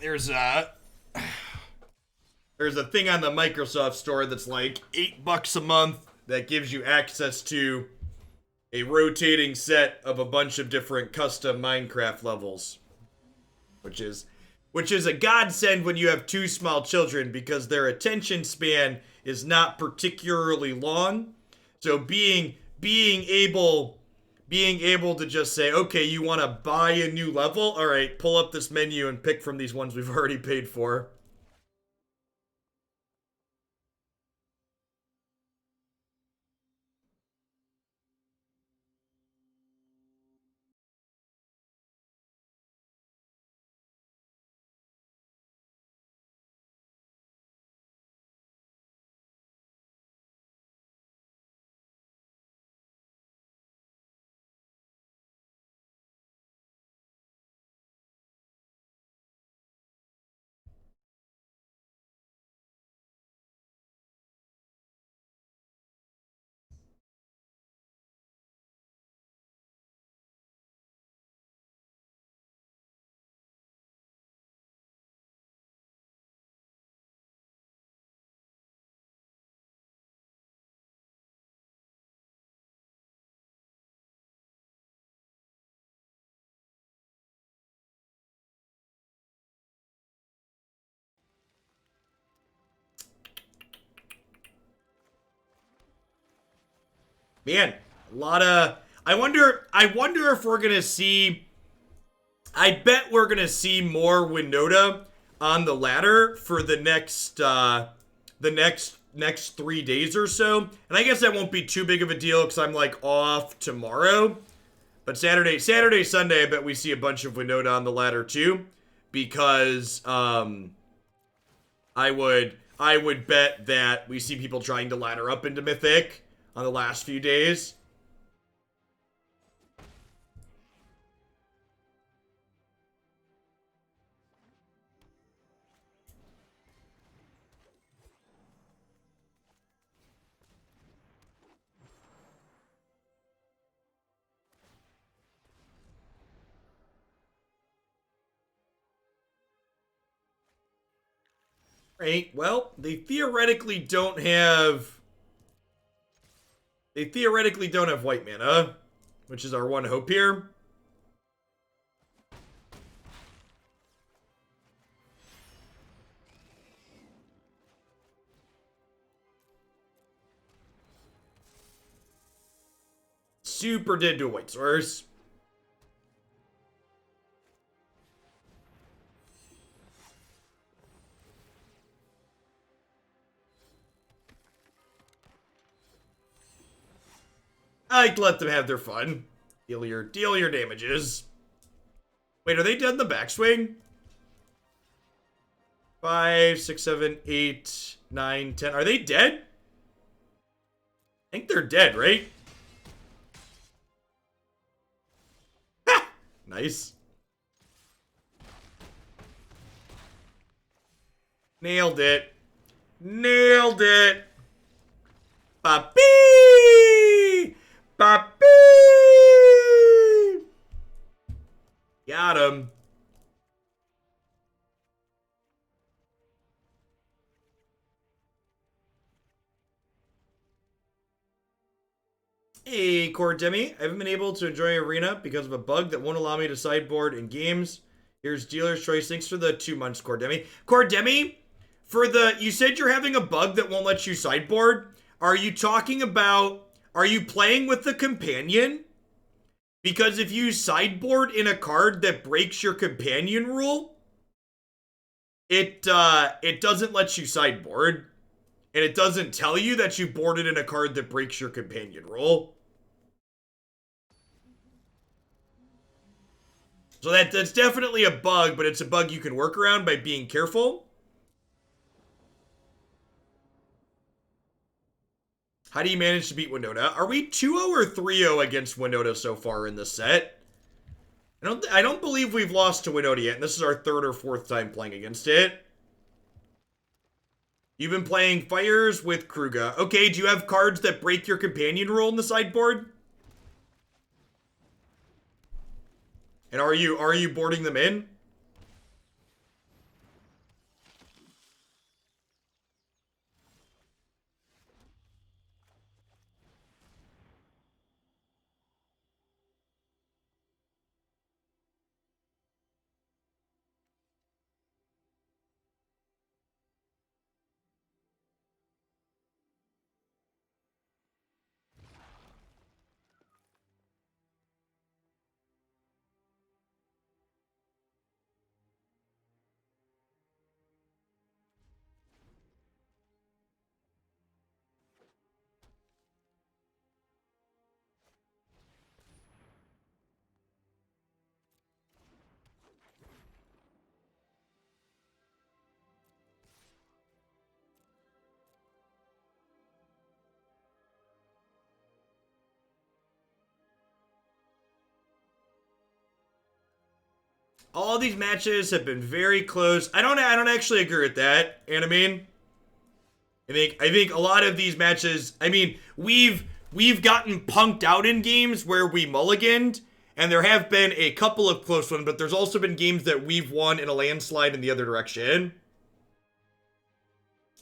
there's a thing on the Microsoft store that's like $8 a month that gives you access to a rotating set of a bunch of different custom Minecraft levels, which is a godsend when you have two small children because their attention span is not particularly long. So being able to just say, okay, you want to buy a new level? All right, pull up this menu and pick from these ones we've already paid for. Man, a lot of... I wonder if we're gonna see... I bet we're gonna see more Winona on the ladder for the next 3 days or so. And I guess that won't be too big of a deal because I'm like off tomorrow. But Saturday, Sunday, I bet we see a bunch of Winona on the ladder too. Because I would bet that we see people trying to ladder up into Mythic on the last few days. Right, well, they theoretically don't have white mana, which is our one hope here. Super dead to a white source. I'd let them have their fun. Deal your damages. Wait, are they dead in the backswing? 5, 6, 7, 8, 9, 10. Are they dead? I think they're dead, right? Ha! Nice. Nailed it. Nailed it. Papi! Papi! Got him. Hey, Core Demi. I haven't been able to enjoy Arena because of a bug that won't allow me to sideboard in games. Here's Dealer's Choice. Thanks for the 2 months, Core Demi. Core Demi, you said you're having a bug that won't let you sideboard. Are you talking about, are you playing with the companion? Because if you sideboard in a card that breaks your companion rule, it doesn't let you sideboard. And it doesn't tell you that you boarded in a card that breaks your companion rule. So that's definitely a bug, but it's a bug you can work around by being careful. How do you manage to beat Winona? Are we 2-0 or 3-0 against Winona so far in the set? I don't believe we've lost to Winona yet, and this is our 3rd or 4th time playing against it. You've been playing Fires with Kroxa. Okay, do you have cards that break your companion rule in the sideboard? And are you boarding them in? All these matches have been very close. I don't actually agree with that. You know what I mean? I think a lot of these matches, I mean, we've gotten punked out in games where we mulliganed, and there have been a couple of close ones, but there's also been games that we've won in a landslide in the other direction.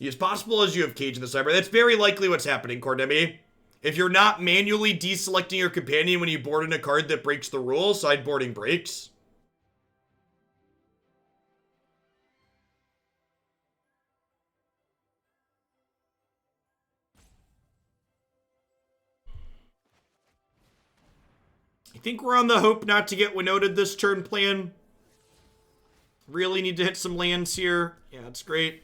As possible as you have Cage in the Cyber. That's very likely what's happening, Cordemi. If you're not manually deselecting your companion when you board in a card that breaks the rule, sideboarding breaks. I think we're on the hope not to get Winona this turn plan. Really need to hit some lands here. Yeah, that's great.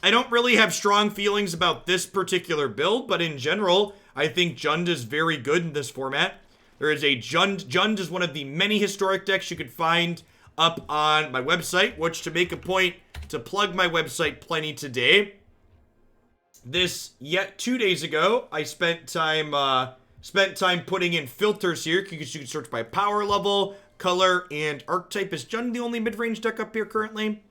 I don't really have strong feelings about this particular build, but in general, I think Jund is very good in this format. There is a Jund is one of the many historic decks you could find up on my website, which, to make a point to plug my website plenty today. Yet 2 days ago, I spent time putting in filters here. You can search by power level, color, and archetype. Is Jund the only mid-range deck up here currently?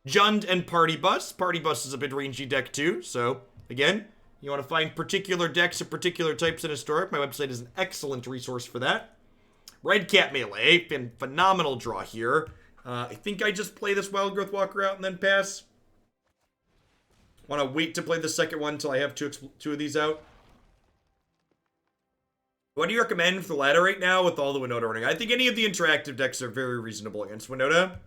Jund and Party Bus. Party Bus is a mid-rangey deck too. So, again, you want to find particular decks of particular types in Historic. My website is an excellent resource for that. Redcap Melee. Been phenomenal draw here. I think I just play this Wildgrowth Walker out and then pass. Want to wait to play the second one until I have two of these out. What do you recommend for the ladder right now with all the Winona running? I think any of the interactive decks are very reasonable against Winona.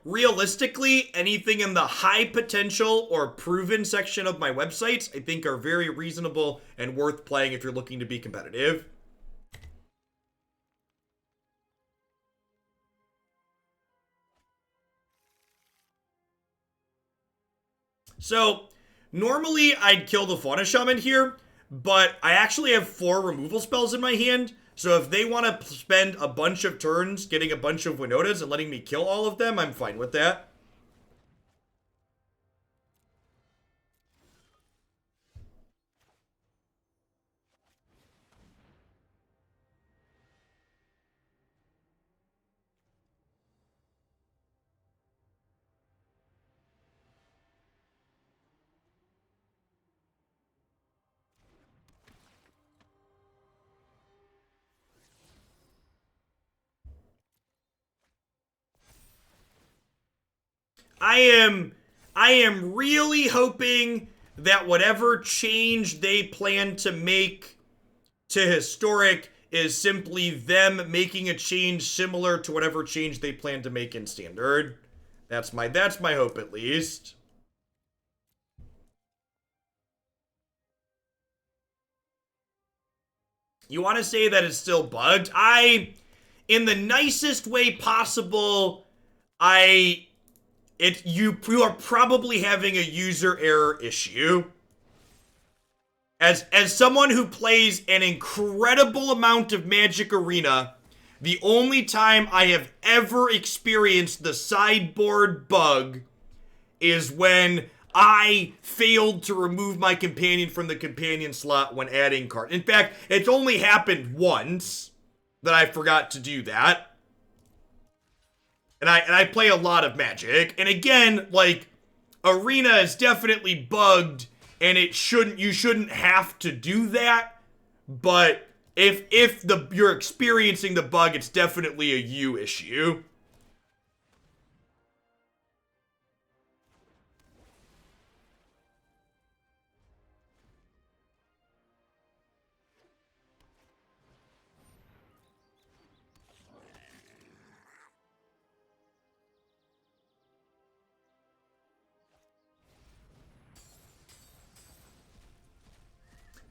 Realistically, anything in the high potential or proven section of my websites, I think are very reasonable and worth playing if you're looking to be competitive. So, normally I'd kill the Fauna Shaman here, but I actually have 4 removal spells in my hand. So if they want to spend a bunch of turns getting a bunch of Winonas and letting me kill all of them, I'm fine with that. I am really hoping that whatever change they plan to make to Historic is simply them making a change similar to whatever change they plan to make in Standard. That's my hope, at least. You want to say that it's still bugged? In the nicest way possible, you are probably having a user error issue. As someone who plays an incredible amount of Magic Arena, the only time I have ever experienced the sideboard bug is when I failed to remove my companion from the companion slot when adding cards. In fact, it's only happened once that I forgot to do that. And I play a lot of Magic. And again, like, Arena is definitely bugged, and you shouldn't have to do that. But if you're experiencing the bug, it's definitely a you issue.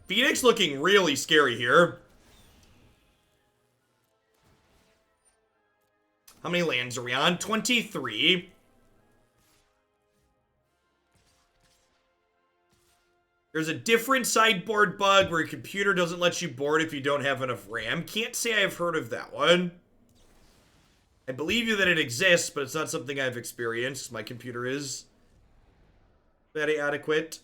Phoenix looking really scary here. How many lands are we on? 23. There's a different sideboard bug where your computer doesn't let you board if you don't have enough RAM. Can't say I've heard of that one. I believe you that it exists, but it's not something I've experienced. My computer is very adequate.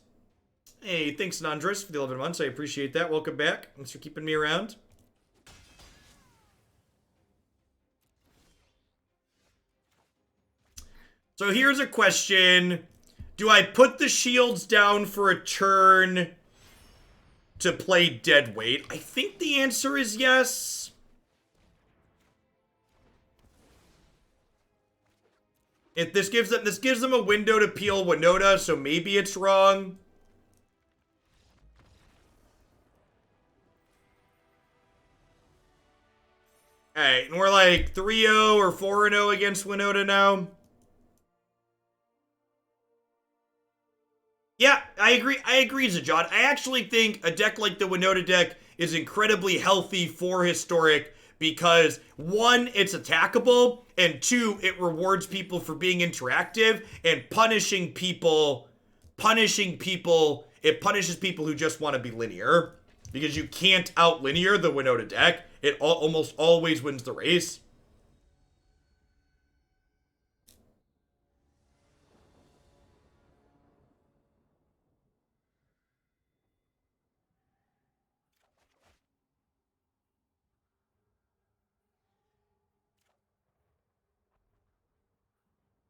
Hey, thanks, Nandris, for the 11 months. I appreciate that. Welcome back. Thanks for keeping me around. So here's a question. Do I put the shields down for a turn to play deadweight? I think the answer is yes. If this gives them a window to peel Winona, so maybe it's wrong. Alright, and we're like 3-0 or 4-0 against Winona now. Yeah, I agree, Zajon. I actually think a deck like the Winona deck is incredibly healthy for Historic because, one, it's attackable, and two, it rewards people for being interactive, and punishing people, it punishes people who just want to be linear. Because you can't out-linear the Winona deck. It almost always wins the race.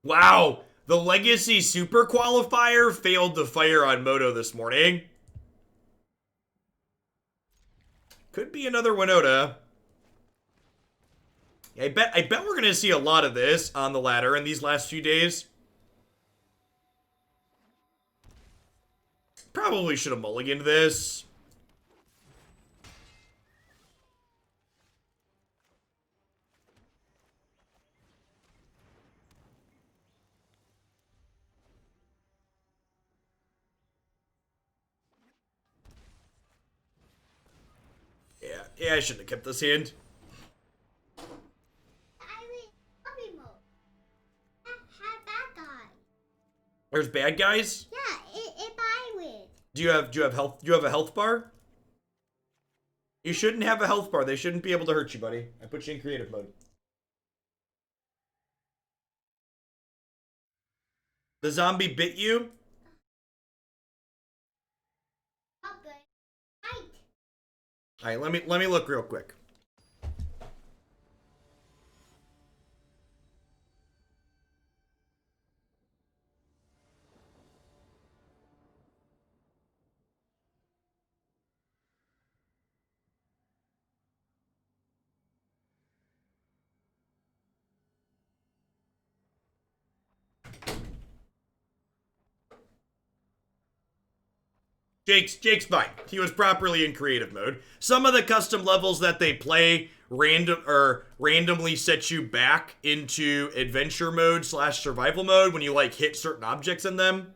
Wow, the Legacy Super Qualifier failed to fire on Moto this morning. Could be another Winona. I bet we're gonna see a lot of this on the ladder in these last few days. Probably should have mulliganed this. Yeah, I shouldn't have kept this hand. There's bad guys? Yeah, if I win. Do you have a health bar? You shouldn't have a health bar. They shouldn't be able to hurt you, buddy. I put you in creative mode. The zombie bit you? Alright, let me look real quick. Jake's fine. He was properly in creative mode. Some of the custom levels that they play randomly set you back into adventure mode / survival mode when you like hit certain objects in them.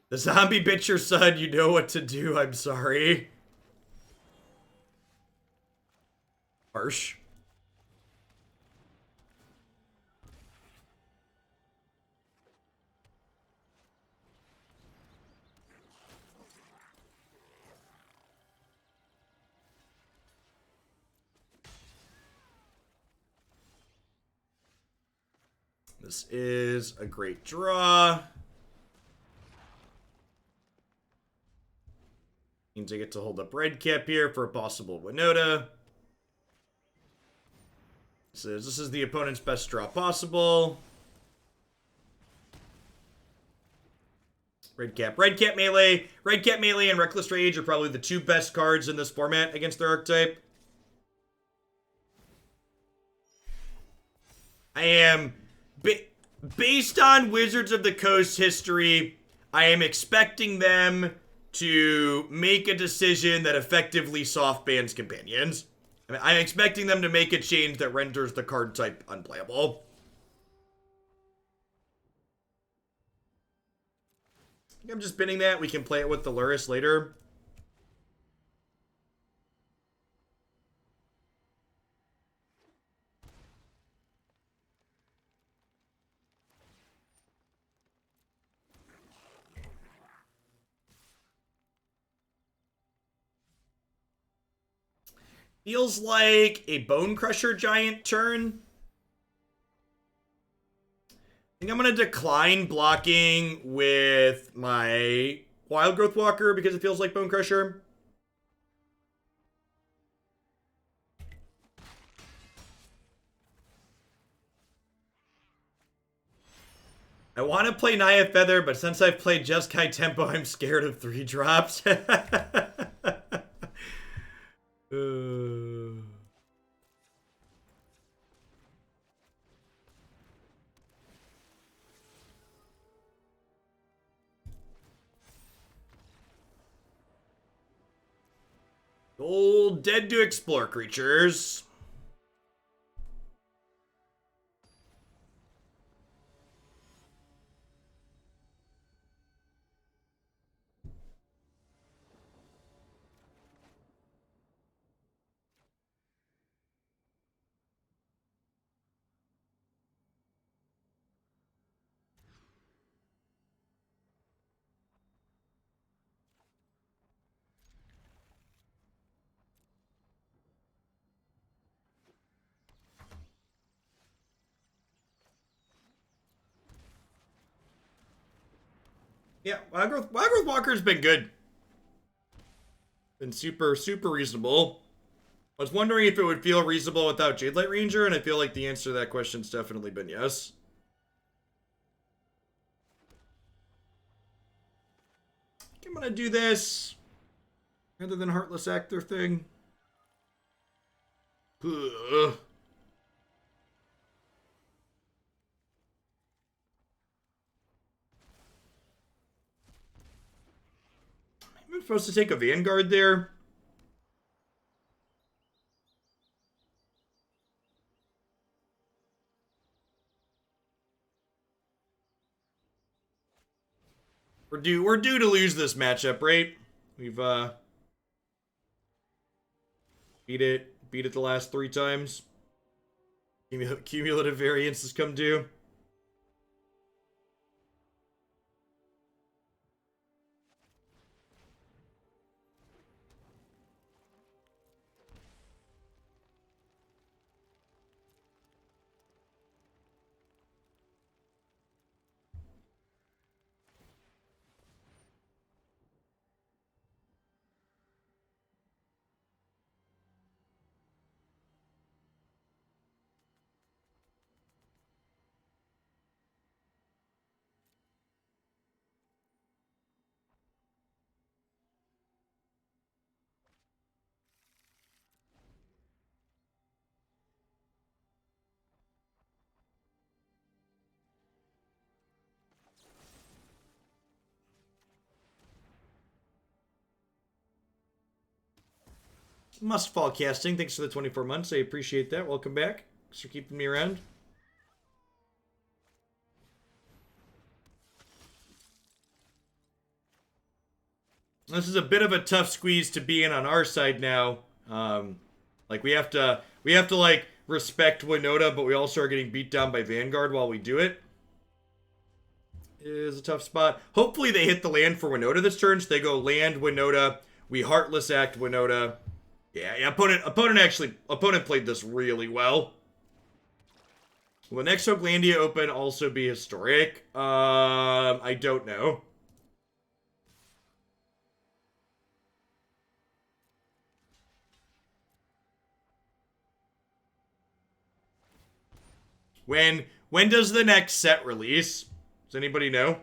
The zombie bit your son. You know what to do. I'm sorry. Harsh. This is a great draw. Means I get to hold up Redcap here for a possible Winona. Says this is the opponent's best draw possible. Redcap Melee. Redcap Melee and Reckless Rage are probably the two best cards in this format against their archetype. I am... Based on Wizards of the Coast history, I am expecting them to make a decision that effectively soft bans companions. I mean, I'm expecting them to make a change that renders the card type unplayable. I'm just binning that. We can play it with the Lurrus later. Feels like a Bone Crusher Giant turn. I think I'm going to decline blocking with my Wildgrowth Walker because it feels like Bone Crusher. I want to play Naya Feather, but since I've played Jeskai Tempo, I'm scared of 3 drops. Old Dead to Explore creatures. Yeah, Wildgrowth Walker's been good. Been super reasonable. I was wondering if it would feel reasonable without Jadelight Ranger, and I feel like the answer to that question's definitely been yes. I'm gonna do this rather than Heartless Act their thing. Ugh. I'm supposed to take a Vanguard there. We're due to lose this matchup, right? We've beat it the last 3 times. Cumulative variance has come due. Mustfall Casting, thanks for the 24 months. I appreciate that. Welcome back. Thanks for keeping me around. This is a bit of a tough squeeze to be in on our side now. Like we have to like respect Winona, but we also are getting beat down by Vanguard while we do it. It is a tough spot. Hopefully they hit the land for Winona this turn, so they go land Winona. We Heartless Act Winona. Yeah, opponent played this really well. Will the next Hoaglandia Open also be historic? I don't know. When does the next set release? Does anybody know?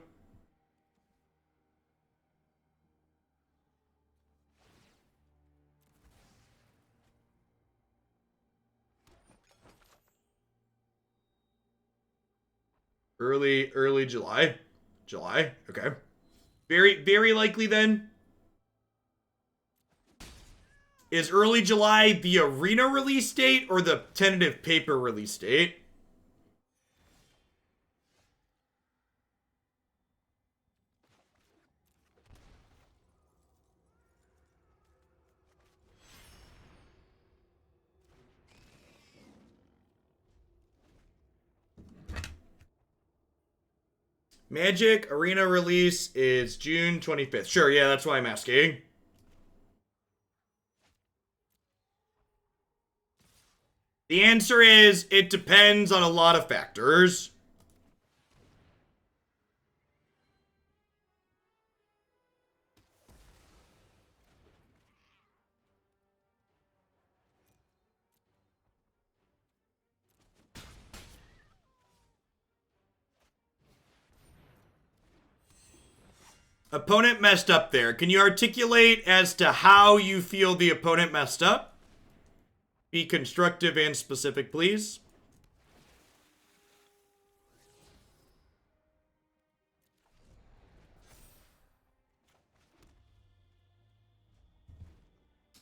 Early July. July? Okay. Very likely then. Is early July the arena release date or the tentative paper release date? Magic Arena release is June 25th. Sure, yeah, that's why I'm asking. The answer is, it depends on a lot of factors. Opponent messed up there. Can you articulate as to how you feel the opponent messed up? Be constructive and specific, please.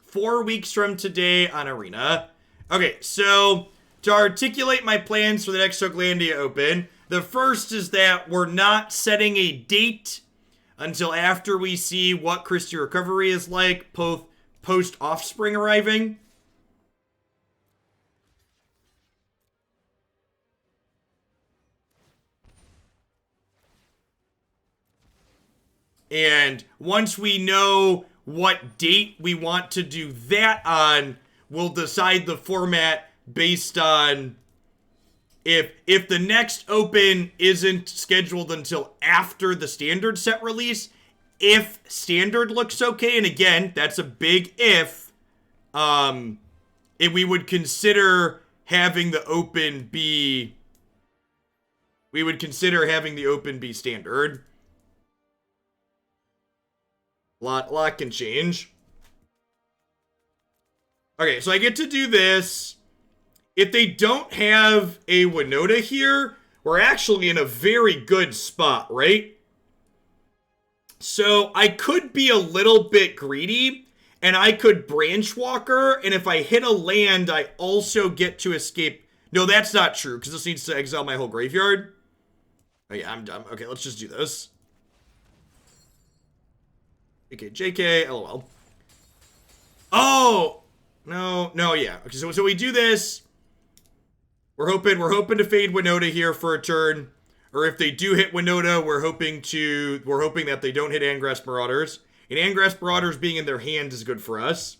Four weeks from today on Arena. Okay, so to articulate my plans for the next Hooglandia Open, the first is that we're not setting a date until after we see what Christie Recovery is like post Offspring arriving. And once we know what date we want to do that on, we'll decide the format based on if the next open isn't scheduled until after the standard set release, if standard looks okay, and again, that's a big if we would consider having the open be standard. Lot can change. Okay, so I get to do this. If they don't have a Winona here, we're actually in a very good spot, right? So I could be a little bit greedy, and I could Branchwalker, and if I hit a land, I also get to escape. No, that's not true, because this needs to exile my whole graveyard. Oh yeah, I'm dumb. Okay, let's just do this. Okay, JK, LOL. Oh! No, yeah. Okay, so we do this. We're hoping to fade Winona here for a turn. Or if they do hit Winona, we're hoping that they don't hit Angrass Marauders. And Angrass Marauders being in their hand is good for us.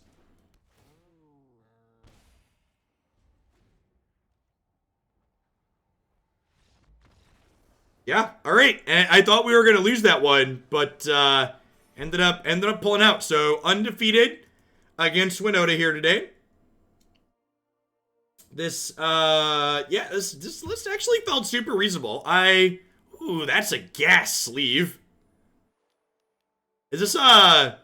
Yeah, alright. And I thought we were gonna lose that one, but ended up pulling out. So undefeated against Winona here today. This actually felt super reasonable. Ooh, that's a gas sleeve. Is this a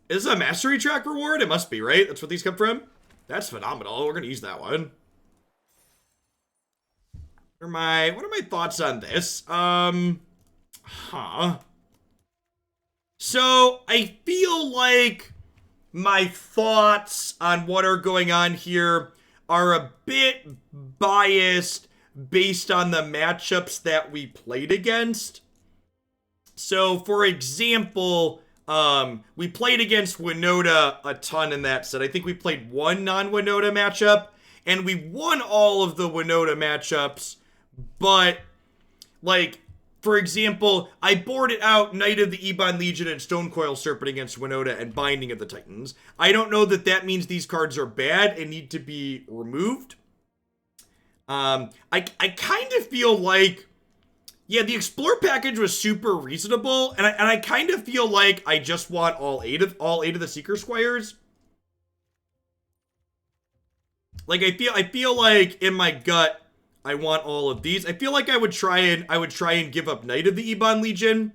mastery track reward? It must be, right? That's what these come from? That's phenomenal. We're gonna use that one. What are my thoughts on this? So I feel like my thoughts on what are going on here are a bit biased based on the matchups that we played against. So, for example, we played against Winona a ton in that set. I think we played one non-Winona matchup, and we won all of the Winona matchups, but, like, for example, I boarded out Knight of the Ebon Legion and Stonecoil Serpent against Winona and Binding of the Titans. I don't know that that means these cards are bad and need to be removed. I kind of feel like, yeah, the Explore package was super reasonable, and I kind of feel like I just want all eight of the Seekers Squires. Like I feel like in my gut I want all of these. I feel like I would try and give up Knight of the Ebon Legion.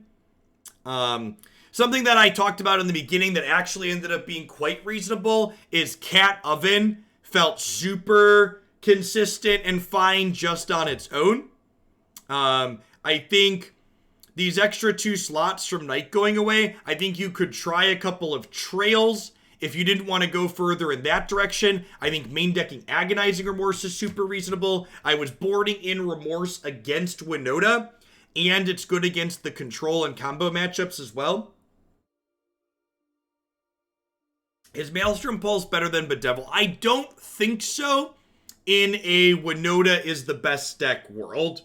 Something that I talked about in the beginning that actually ended up being quite reasonable is Cat Oven felt super consistent and fine just on its own. I think these extra 2 slots from Knight going away, I think you could try a couple of trails. If you didn't want to go further in that direction, I think main decking Agonizing Remorse is super reasonable. I was boarding in Remorse against Winona, and it's good against the control and combo matchups as well. Is Maelstrom Pulse better than Bedevil? I don't think so in a Winona is the best deck world.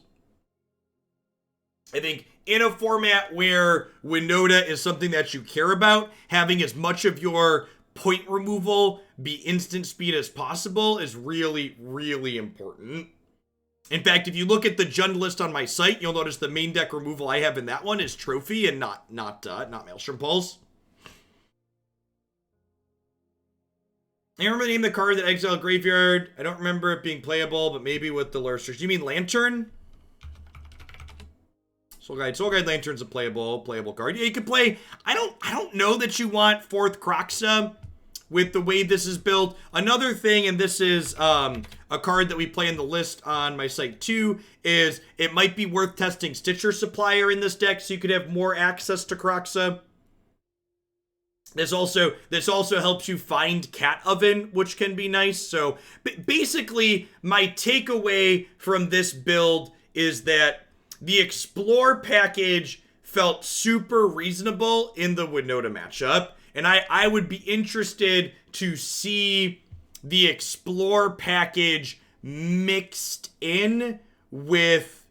I think in a format where Winona is something that you care about, having as much of your point removal be instant speed as possible is really, really important. In fact, if you look at the Jund list on my site, you'll notice the main deck removal I have in that one is Trophy and not Maelstrom Pulse. I remember the name of the card that exiled Graveyard. I don't remember it being playable, but maybe with the Lurrus. You mean Lantern? Soul Guide Lantern's a playable card. Yeah, you could play. I don't know that you want 4th Kroxa with the way this is built. Another thing, and this is a card that we play in the list on my site too, is it might be worth testing Stitcher Supplier in this deck so you could have more access to Kroxa. This also helps you find Cat Oven, which can be nice. So basically, my takeaway from this build is that the Explore package felt super reasonable in the Winona matchup. And I would be interested to see the Explore package mixed in with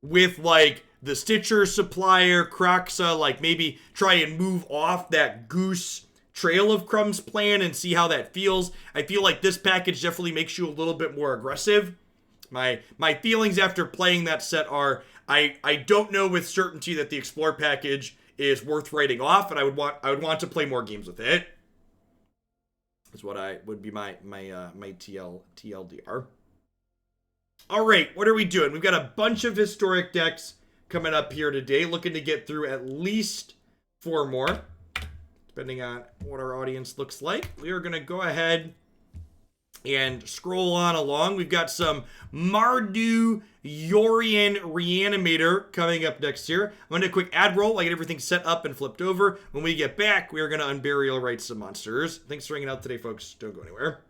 like the Stitcher Supplier, Kroxa, like maybe try and move off that Goose Trail of Crumbs plan and see how that feels. I feel like this package definitely makes you a little bit more aggressive. My feelings after playing that set are, I don't know with certainty that the Explore package is worth writing off, and I would want to play more games with it. Is what would be my TLDR. All right, what are we doing? We've got a bunch of historic decks coming up here today, looking to get through at least 4 more, depending on what our audience looks like. We are going to go ahead and scroll on along. We've got some Mardu Yorion Reanimator coming up next here. I'm going to do a quick ad roll. I get everything set up and flipped over. When we get back, we are going to Unburial Rites some monsters. Thanks for hanging out today, folks. Don't go anywhere.